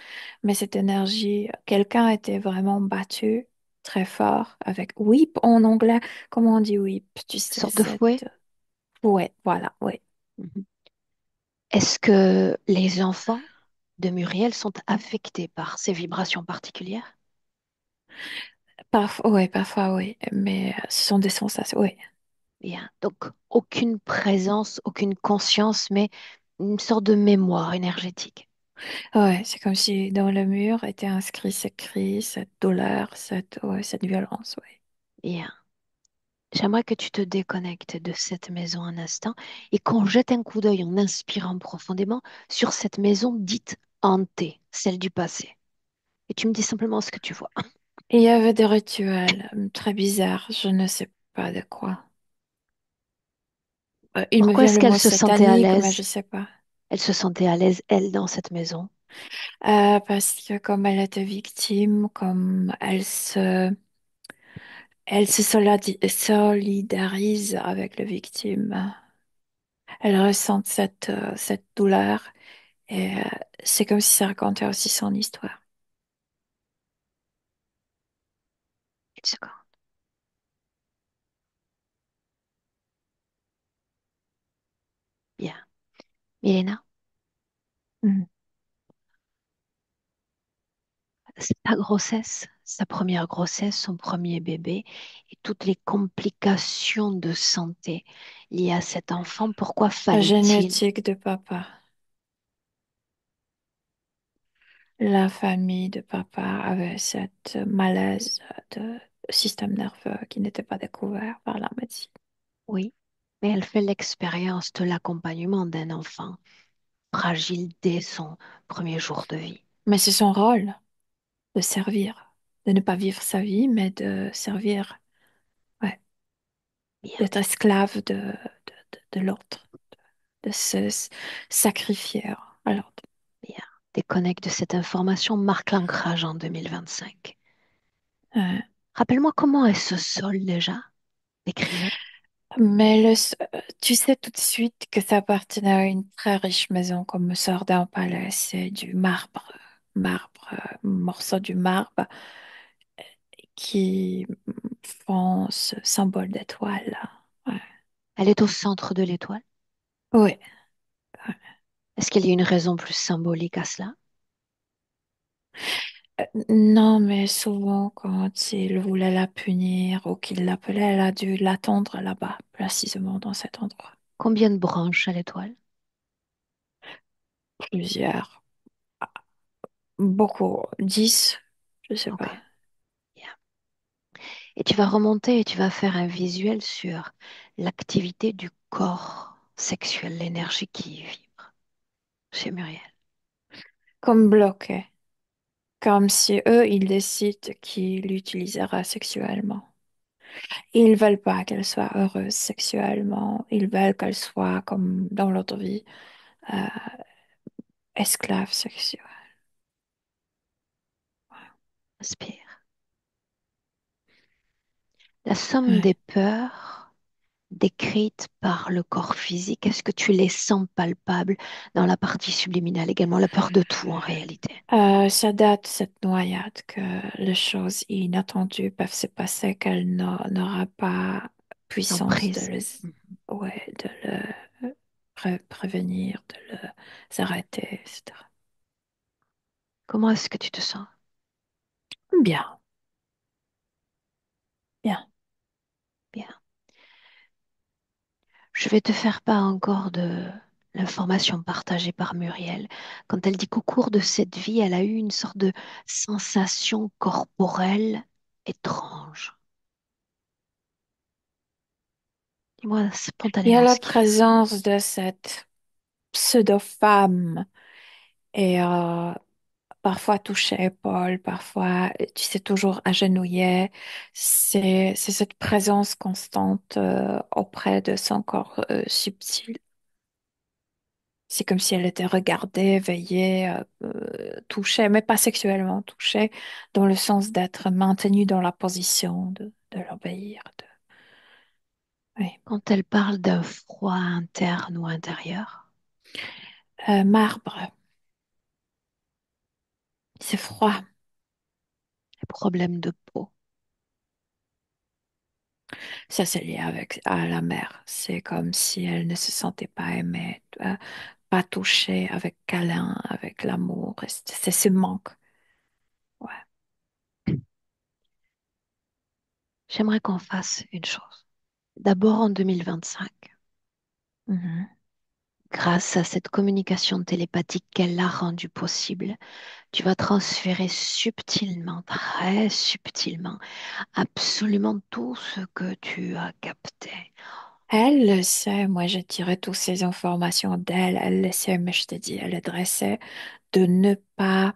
mais cette énergie, quelqu'un était vraiment battu très fort avec whip en anglais. Comment on dit whip? Tu une sais, sorte de fouet. ouais, voilà, ouais. Mhm. Est-ce que les enfants de Muriel sont affectés par ces vibrations particulières? Parfois, ouais, parfois, oui. Mais ce sont des sensations, oui. Bien. Donc, aucune présence, aucune conscience, mais une sorte de mémoire énergétique. Ouais, c'est comme si dans le mur était inscrit ces cris, cette douleur, ouais, cette violence, ouais. Bien. J'aimerais que tu te déconnectes de cette maison un instant et qu'on jette un coup d'œil en inspirant profondément sur cette maison dite hantée, celle du passé. Et tu me dis simplement ce que tu vois. Et il y avait des rituels très bizarres, je ne sais pas de quoi. Il me Pourquoi vient est-ce le qu'elle mot se sentait à satanique, mais l'aise? je sais pas. Elle se sentait à l'aise, elle, dans cette maison. Parce que comme elle était victime, comme elle se solidarise avec la victime, elle ressent cette douleur et c'est comme si ça racontait aussi son histoire. Une seconde. Bien. Milena, Mhm. sa grossesse, sa première grossesse, son premier bébé et toutes les complications de santé liées à cet enfant, pourquoi La fallait-il? génétique de papa, la famille de papa avait cette malaise de système nerveux qui n'était pas découvert par la médecine. Oui, mais elle fait l'expérience de l'accompagnement d'un enfant fragile dès son premier jour de vie. Mais c'est son rôle de servir, de ne pas vivre sa vie, mais de servir, ouais, Bien, d'être esclave de l'autre, de se sacrifier à l'autre. bien. Déconnecte de cette information, marque l'ancrage en 2025. Ouais. Rappelle-moi comment est ce sol déjà? Décris-le. Mais tu sais tout de suite que ça appartenait à une très riche maison comme me sort d'un palais. C'est du morceau du marbre qui font ce symbole d'étoile. Ouais. Elle est au centre de l'étoile. Oui. Est-ce qu'il y a une raison plus symbolique à cela? Non, mais souvent, quand il voulait la punir ou qu'il l'appelait, elle a dû l'attendre là-bas, précisément dans cet endroit. Combien de branches à l'étoile? Plusieurs. Beaucoup. 10, je sais Ok. pas. Bien. Et tu vas remonter et tu vas faire un visuel sur l'activité du corps sexuel, l'énergie qui y vibre chez Muriel. Comme bloqué. Comme si eux, ils décident qui l'utilisera sexuellement. Ils veulent pas qu'elle soit heureuse sexuellement. Ils veulent qu'elle soit, comme dans l'autre vie, euh, esclave sexuelle. Inspire. La somme des Ouais. peurs décrites par le corps physique, est-ce que tu les sens palpables dans la partie subliminale également? La peur de tout en réalité. Ça date, cette noyade, que les choses inattendues peuvent se passer, qu'elle n'aura pas puissance de L'emprise. les, Mhm. ouais, de le prévenir, de les arrêter, etc. Comment est-ce que tu te sens? Bien, bien. Bien. Je vais te faire part encore de l'information partagée par Muriel quand elle dit qu'au cours de cette vie, elle a eu une sorte de sensation corporelle étrange. Dis-moi Il y a spontanément la ce qu'il y a. présence de cette pseudo-femme et parfois toucher épaule, parfois, tu sais, toujours agenouillée. C'est cette présence constante auprès de son corps subtil. C'est comme si elle était regardée, veillée, touchée, mais pas sexuellement touchée, dans le sens d'être maintenue dans la position de l'obéir. Oui. Quand elle parle d'un froid interne ou intérieur, Marbre, c'est froid. les problèmes de peau, Ça, c'est lié avec à la mère. C'est comme si elle ne se sentait pas aimée, pas touchée avec câlin, avec l'amour. Et c'est ce manque. Ouais. j'aimerais qu'on fasse une chose. D'abord en 2025, Mhm. grâce à cette communication télépathique qu'elle a rendue possible, tu vas transférer subtilement, très subtilement, absolument tout ce que tu as capté. Elle le sait, moi j'ai tiré toutes ces informations d'elle, elle le sait, mais je te dis, elle est dressée de ne pas,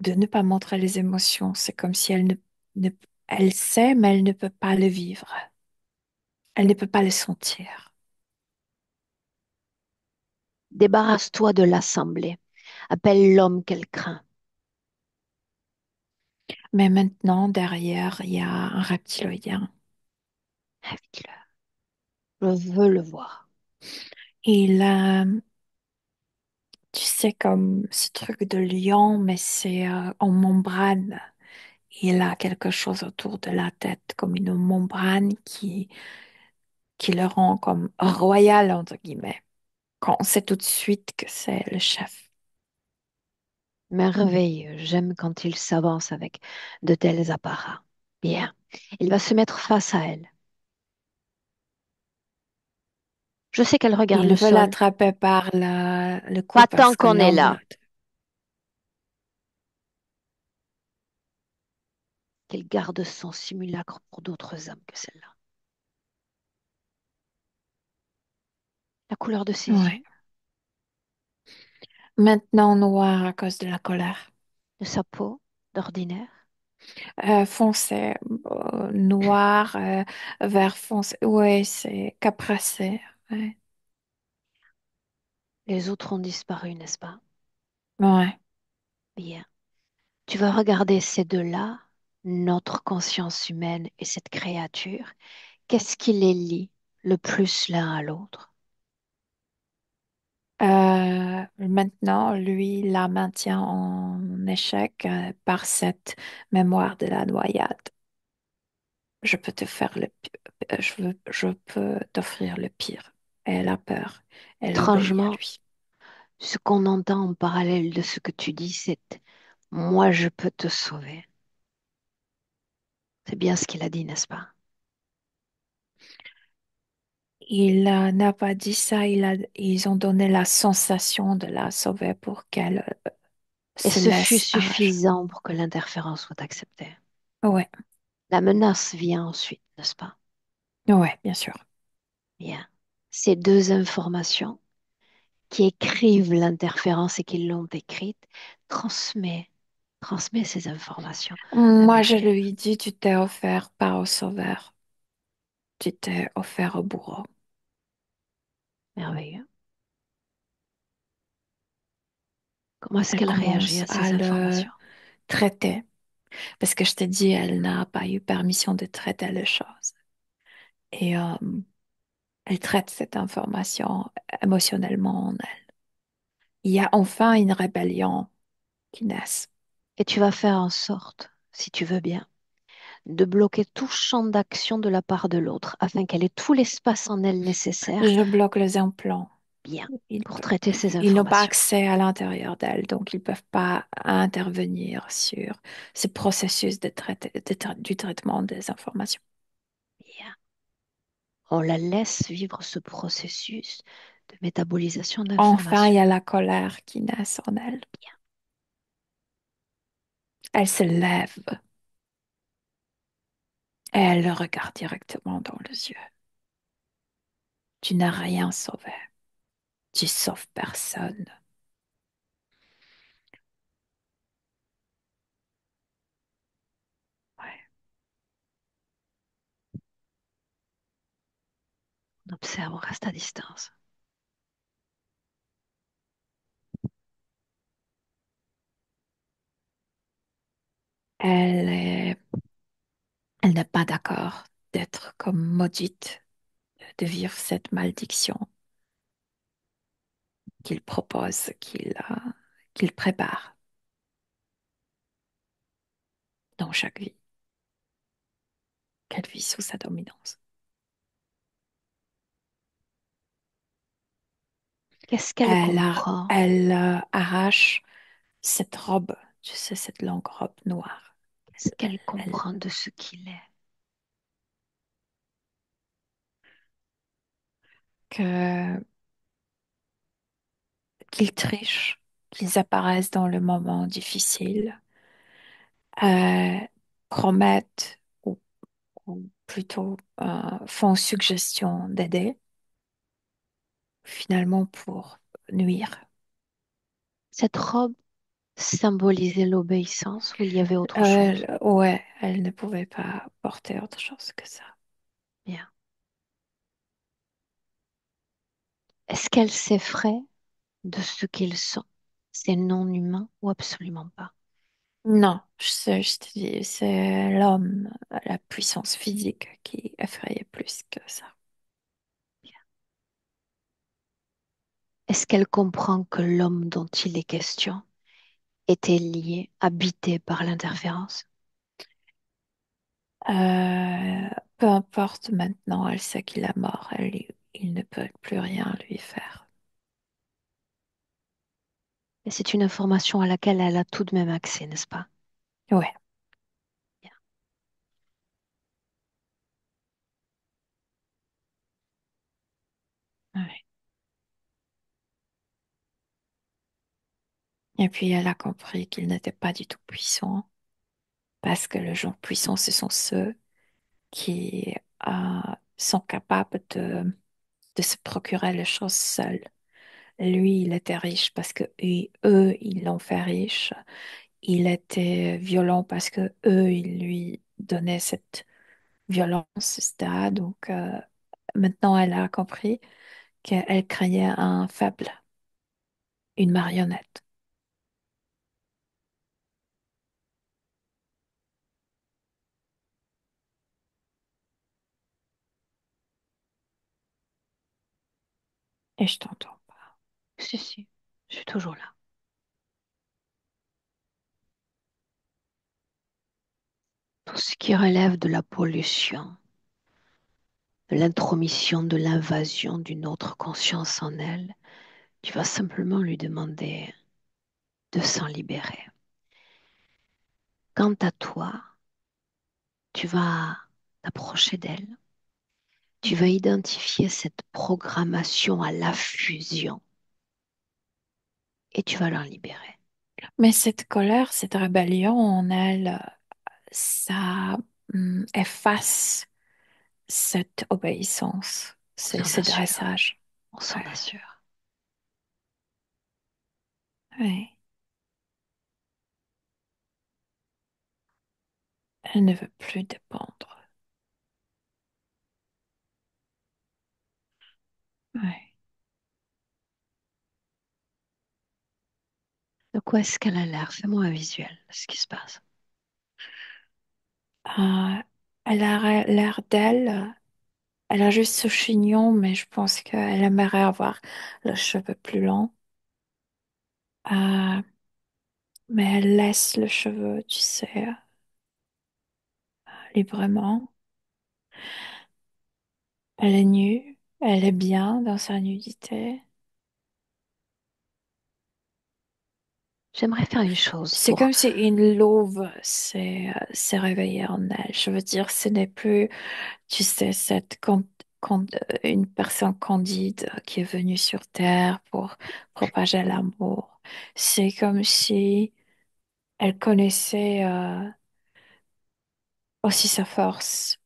de ne pas montrer les émotions. C'est comme si ne, elle sait, mais elle ne peut pas le vivre. Elle ne peut pas le sentir. Débarrasse-toi de l'assemblée. Appelle l'homme qu'elle craint. Mais maintenant, derrière, il y a un reptilien. Invite-le. Je veux le voir. Il a, tu sais, comme ce truc de lion, mais c'est en membrane. Il a quelque chose autour de la tête, comme une membrane qui le rend comme royal, entre guillemets. Quand on sait tout de suite que c'est le chef. Merveilleux. J'aime quand il s'avance avec de tels apparats. Bien. Il va se mettre face à elle. Je sais qu'elle regarde Il le veut sol. l'attraper par le cou Pas tant parce que qu'on est l'homme là. l'a. Qu'elle garde son simulacre pour d'autres hommes que celle-là. La couleur de ses Ouais. yeux, Maintenant noir à cause de la colère. de sa peau, d'ordinaire. Foncé, noir, vert foncé. Ouais, c'est capracé. Ouais. Les autres ont disparu, n'est-ce pas? Ouais. Bien. Tu vas regarder ces deux-là, notre conscience humaine et cette créature. Qu'est-ce qui les lie le plus l'un à l'autre? Maintenant, lui la maintient en échec par cette mémoire de la noyade. Je peux te faire je peux t'offrir le pire. Elle a peur. Elle obéit à Étrangement, lui. Ce qu'on entend en parallèle de ce que tu dis, c'est moi, je peux te sauver. C'est bien ce qu'il a dit, n'est-ce pas? Il n'a pas dit ça, ils ont donné la sensation de la sauver pour qu'elle Et se ce fut laisse arracher. suffisant pour que l'interférence soit acceptée. Ouais, La menace vient ensuite, n'est-ce pas? ouais, bien sûr. Bien. Ces deux informations qui écrivent l'interférence et qui l'ont écrite, transmet, transmet ces informations à Moi, je Muriel. lui dis, tu t'es offert pas au sauveur, tu t'es offert au bourreau. Merveilleux. Comment est-ce Elle qu'elle réagit commence à à ces le informations? traiter, parce que je t'ai dit, elle n'a pas eu permission de traiter les choses. Et elle traite cette information émotionnellement en elle. Il y a enfin une rébellion qui naît. Et tu vas faire en sorte, si tu veux bien, de bloquer tout champ d'action de la part de l'autre afin qu'elle ait tout l'espace en elle nécessaire, Je bloque les implants. bien, Ils, pour traiter ces ils n'ont pas informations. accès à l'intérieur d'elle, donc ils ne peuvent pas intervenir sur ce processus du traitement des informations. Bien. On la laisse vivre ce processus de métabolisation Enfin, il y d'informations. a la colère qui naît en elle. Elle se lève et elle le regarde directement dans les yeux. Tu n'as rien sauvé. Tu sauves personne. Ouais. On observe, on reste à distance. Elle est- elle n'est pas d'accord d'être comme maudite, de vivre cette malédiction qu'il propose, qu'il prépare dans chaque vie, qu'elle vit sous sa dominance. Qu'est-ce qu'elle comprend? Elle arrache cette robe, tu sais, cette longue robe noire. Qu'est-ce qu'elle Elle- comprend de ce qu'il est? que, qu'ils trichent, qu'ils apparaissent dans le moment difficile, euh, promettent ou plutôt font suggestion d'aider, finalement pour nuire. Cette robe symbolisait l'obéissance ou il y avait autre chose? Ouais, elle ne pouvait pas porter autre chose que ça. Bien. Est-ce qu'elle s'effraie de ce qu'ils sont? C'est non humain ou absolument pas? Non, je te dis, c'est l'homme, la puissance physique qui effrayait plus que ça. Est-ce qu'elle comprend que l'homme dont il est question était lié, habité par l'interférence? Euh, Peu importe maintenant, elle sait qu'il est mort, il ne peut plus rien lui faire. Et c'est une information à laquelle elle a tout de même accès, n'est-ce pas? Ouais, Bien. ouais. Et puis elle a compris qu'il n'était pas du tout puissant, parce que les gens puissants, ce sont ceux qui sont capables de se procurer les choses seuls. Lui, il était riche parce que eux, ils l'ont fait riche. Il était violent parce que eux, ils lui donnaient cette violence, etc. Donc, maintenant, elle a compris qu'elle craignait un faible, une marionnette. Et je t'entends pas. Si, si, je suis toujours là. Tout ce qui relève de la pollution, de l'intromission, de l'invasion d'une autre conscience en elle, Tu vas simplement lui demander de s'en libérer. Quant à toi, tu vas t'approcher d'elle. Tu vas identifier cette programmation à la fusion et tu vas l'en libérer. Mais cette colère, cette rébellion en elle, ça efface cette obéissance, On c'est s'en ce assure. dressage. On s'en Ouais, assure. ouais. Elle ne veut plus dépendre. Ouais. De quoi est-ce qu'elle a l'air? Fais-moi un visuel de ce qui se passe. Euh, Elle a l'air d'elle. Elle a juste ce chignon, mais je pense qu'elle aimerait avoir le cheveu plus long. Euh, mais elle laisse le cheveu, tu sais, librement. Elle est nue, elle est bien dans sa nudité. J'aimerais faire une chose C'est pour... comme si une louve s'est réveillée en elle. Je veux dire, ce n'est plus, tu sais, une personne candide qui est venue sur Terre pour propager l'amour. C'est comme si elle connaissait aussi sa force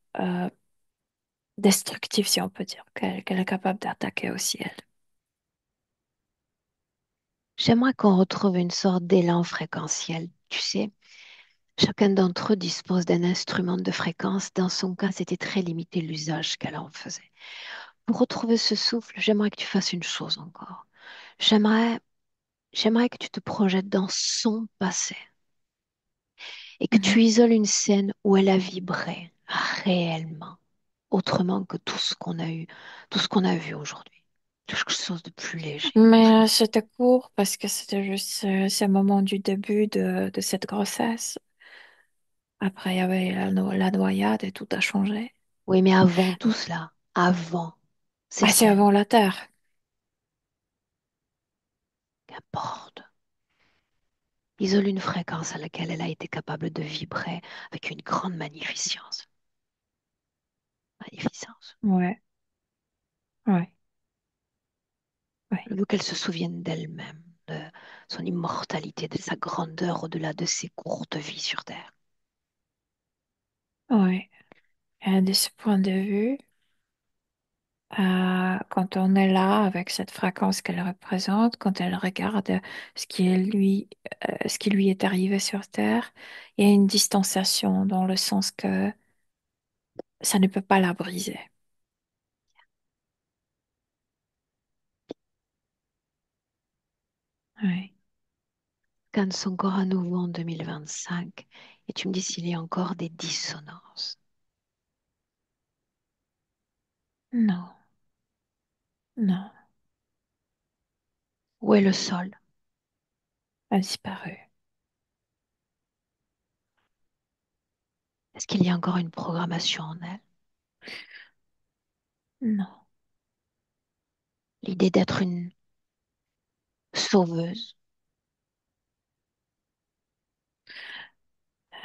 destructive, si on peut dire, qu'elle est capable d'attaquer aussi elle. J'aimerais qu'on retrouve une sorte d'élan fréquentiel. Tu sais, chacun d'entre eux dispose d'un instrument de fréquence. Dans son cas, c'était très limité l'usage qu'elle en faisait. Pour retrouver ce souffle, j'aimerais que tu fasses une chose encore. J'aimerais, j'aimerais que tu te projettes dans son passé et que tu Mhm. isoles une scène où elle a vibré réellement, autrement que tout ce qu'on a eu, tout ce qu'on a vu aujourd'hui. Quelque chose de plus léger, Mais plus... c'était court parce que c'était juste ce moment du début de cette grossesse. Après, il y avait la noyade et tout a changé. Oui, mais avant tout cela, avant, ces Ah, c'est scènes, avant la Terre. qu'importe. Isole une fréquence à laquelle elle a été capable de vibrer avec une grande magnificence. Magnificence. Ouais, ouais, ouais, Je veux qu'elle se souvienne d'elle-même, de son immortalité, de sa grandeur au-delà de ses courtes vies sur Terre. ouais. Et de ce point de vue, quand on est là avec cette fréquence qu'elle représente, quand elle regarde ce qui lui est arrivé sur Terre, il y a une distanciation dans le sens que ça ne peut pas la briser. Ouais. Scanne son corps à nouveau en 2025 et tu me dis s'il y a encore des dissonances. Non, non, Où est le sol? elle a disparu. Est-ce qu'il y a encore une programmation en elle? Non. L'idée d'être une sauveuse,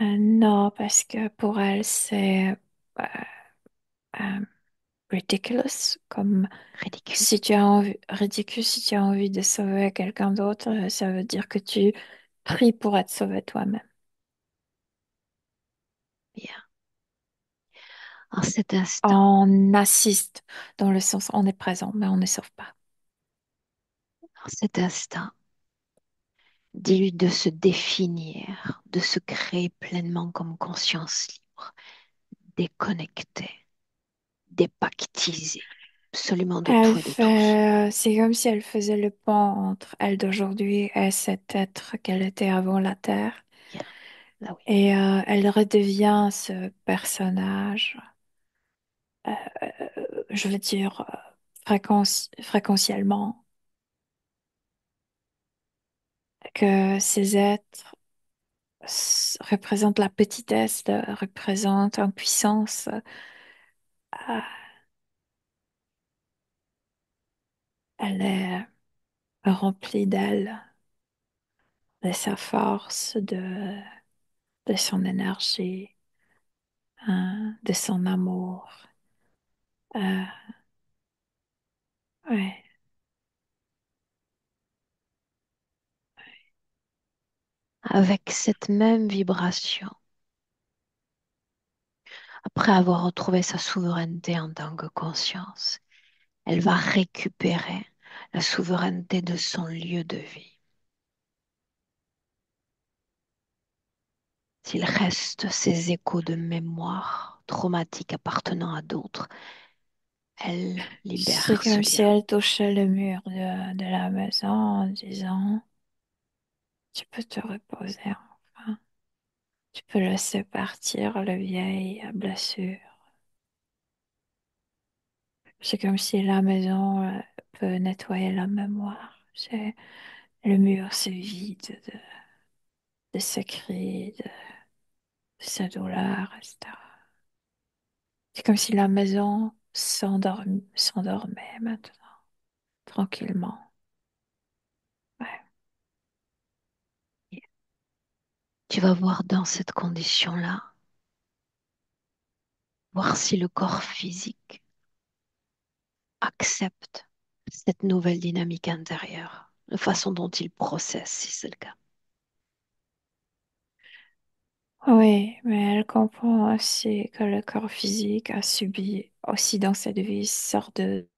Non, parce que pour elle, c'est euh, euh, ridiculous, comme ridicule. si tu as envie, ridicule si tu as envie de sauver quelqu'un d'autre, ça veut dire que tu pries pour être sauvé toi-même. Bien. En cet instant, On assiste dans le sens on est présent, mais on ne sauve pas. en cet instant, dis-lui de se définir, de se créer pleinement comme conscience libre, déconnectée, dépactisée, absolument de Elle tout et de tous. fait, c'est comme si elle faisait le pont entre elle d'aujourd'hui et cet être qu'elle était avant la Terre. Bien, là oui. Et elle redevient ce personnage, je veux dire, fréquentiellement, que ces êtres représentent la petitesse, représentent impuissance. Elle est, remplie d'elle, de sa force, de son énergie, hein, de son amour. Euh, ouais. Avec cette même vibration, après avoir retrouvé sa souveraineté en tant que conscience, elle va récupérer la souveraineté de son lieu de vie. S'il reste ces échos de mémoire traumatiques appartenant à d'autres, elle C'est libère ce comme si lien. elle touchait le mur de la maison en disant, tu peux te reposer enfin. Tu peux laisser partir le vieil blessure. C'est comme si la maison peut nettoyer la mémoire. C'est le mur se vide de ses cris, de sa douleur, etc. C'est comme si la maison s'endormait maintenant, tranquillement. Ouais. Tu vas voir dans cette condition-là, voir si le corps physique accepte cette nouvelle dynamique intérieure, la façon dont il processe, si c'est le cas. Oui, mais elle comprend aussi que le corps physique a subi aussi dans cette vie une sorte de...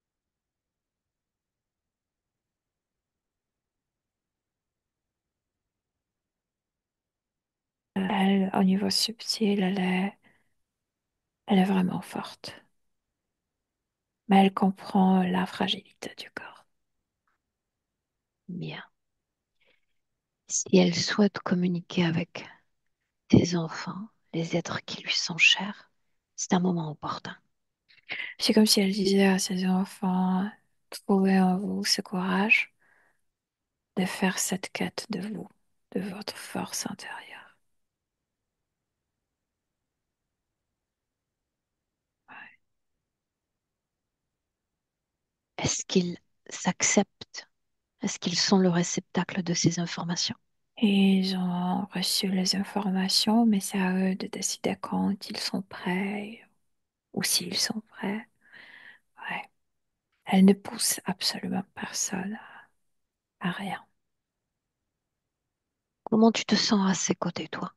Elle, au niveau subtil, elle est vraiment forte. Mais elle comprend la fragilité du corps. Bien. Si elle souhaite communiquer avec tes enfants, les êtres qui lui sont chers, c'est un moment opportun. C'est comme si elle disait à ses enfants, trouvez en vous ce courage de faire cette quête de vous, de votre force intérieure. Est-ce qu'ils s'acceptent? Est-ce qu'ils sont le réceptacle de ces informations? Et ils ont reçu les informations, mais c'est à eux de décider quand ils sont prêts ou s'ils sont prêts. Ouais. Elle ne pousse absolument personne à rien. Comment tu te sens à ses côtés, toi?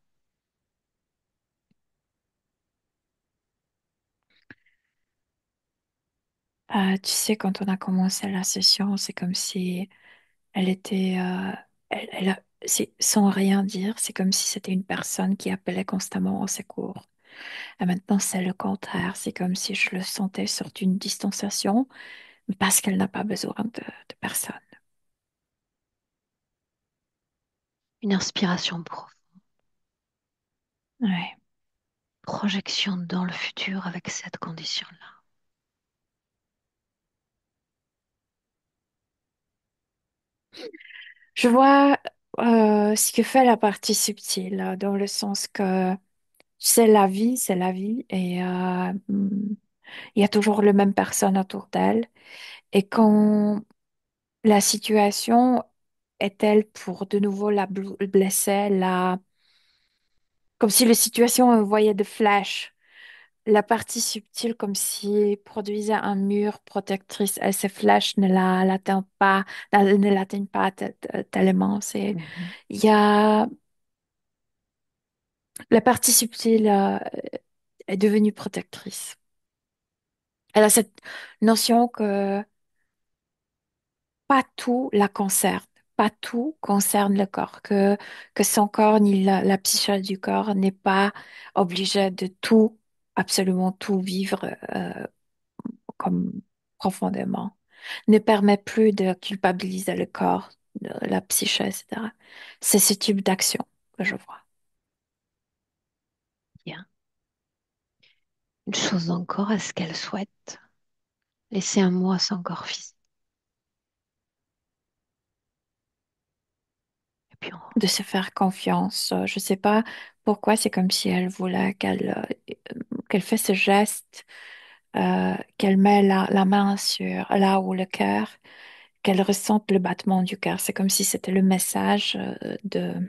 Tu sais, quand on a commencé la session, c'est comme si elle était, sans rien dire, c'est comme si c'était une personne qui appelait constamment au secours. Et maintenant, c'est le contraire. C'est comme si je le sentais sur une distanciation, parce qu'elle n'a pas besoin de personne. Une inspiration profonde, Ouais. projection dans le futur avec cette condition-là. Je vois ce que fait la partie subtile, dans le sens que c'est la vie, et il y a toujours la même personne autour d'elle. Et quand la situation est telle pour de nouveau la blesser, comme si la situation envoyait de flash, la partie subtile comme si produisait un mur protectrice et ces flashs ne l'atteignent pas tellement. Mhm. Il y a la partie subtile est devenue protectrice. Elle a cette notion que pas tout la concerne, pas tout concerne le corps, que son corps ni la psyché du corps n'est pas obligé de tout, absolument tout vivre comme profondément, ne permet plus de culpabiliser le corps, la psyché, etc. C'est ce type d'action que je vois. Bien. Une chose encore, est-ce qu'elle souhaite laisser un mot à son corps physique? Et puis De se faire confiance. Je sais pas pourquoi, c'est comme si elle voulait qu'elle fait ce geste, qu'elle met la main sur là où le cœur qu'elle ressente le battement du cœur. C'est comme si c'était le message de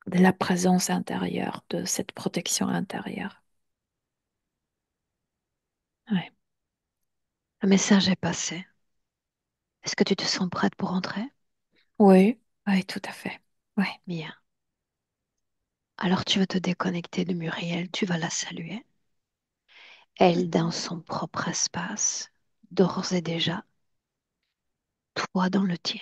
la présence intérieure, de cette protection intérieure. Ouais. Le message est passé. Est-ce que tu te sens prête pour rentrer? Oui, oui, tout à fait. Oui. Bien. Alors tu vas te déconnecter de Muriel, tu vas la saluer. Elle dans son propre espace, d'ores et déjà, toi dans le tien.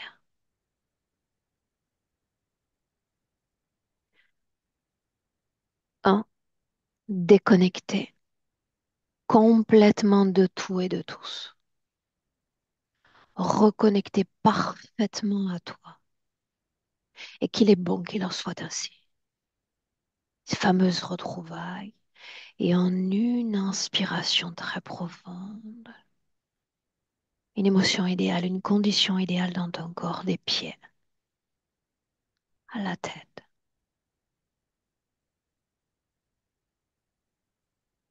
Un, déconnecté complètement de tout et de tous. Reconnecté parfaitement à toi. Et qu'il est bon qu'il en soit ainsi. Ces fameuses retrouvailles. Et en une inspiration très profonde, une émotion idéale, une condition idéale dans ton corps, des pieds à la tête,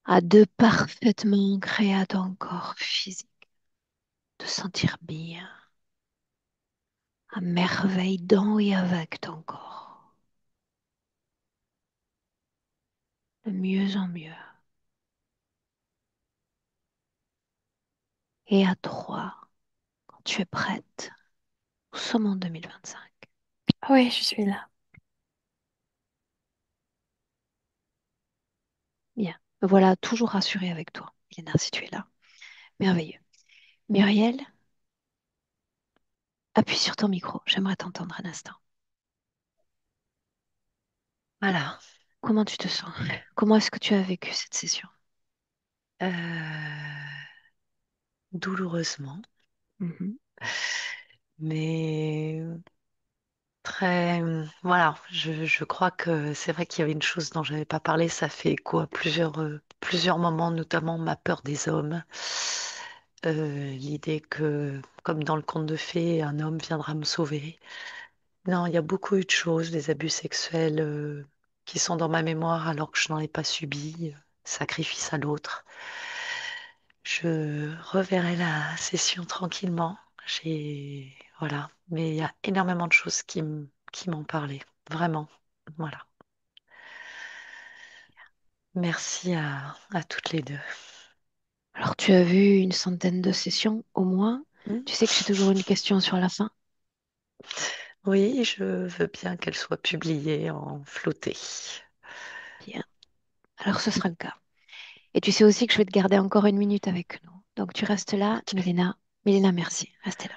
à deux parfaitement ancrés à ton corps physique, de sentir bien, à merveille dans et avec ton corps, de mieux en mieux. Et à trois, quand tu es prête, nous sommes en 2025. Oui, je suis là. Bien, me voilà toujours rassurée avec toi, Elena, si tu es là. Merveilleux. Muriel, appuie sur ton micro, j'aimerais t'entendre un instant. Voilà. Comment tu te sens? Comment est-ce que tu as vécu cette session? Euh, douloureusement, Mhm. mais très... Voilà, je crois que c'est vrai qu'il y avait une chose dont j'avais pas parlé, ça fait écho à plusieurs moments, notamment ma peur des hommes. L'idée que, comme dans le conte de fées, un homme viendra me sauver. Non, il y a beaucoup eu de choses, des abus sexuels qui sont dans ma mémoire alors que je n'en ai pas subi, sacrifice à l'autre. Je reverrai la session tranquillement. Voilà, mais il y a énormément de choses qui m'ont parlé, vraiment. Voilà. Merci à toutes les deux. Alors, tu as vu une centaine de sessions au moins. Hmm. Tu sais que j'ai toujours une question sur la fin. Oui, je veux bien qu'elle soit publiée en flotter. Bien. Alors, ce sera le cas. Et tu sais aussi que je vais te garder encore une minute avec nous. Donc, tu restes là, Ok. Milena. Milena, merci. Restez là.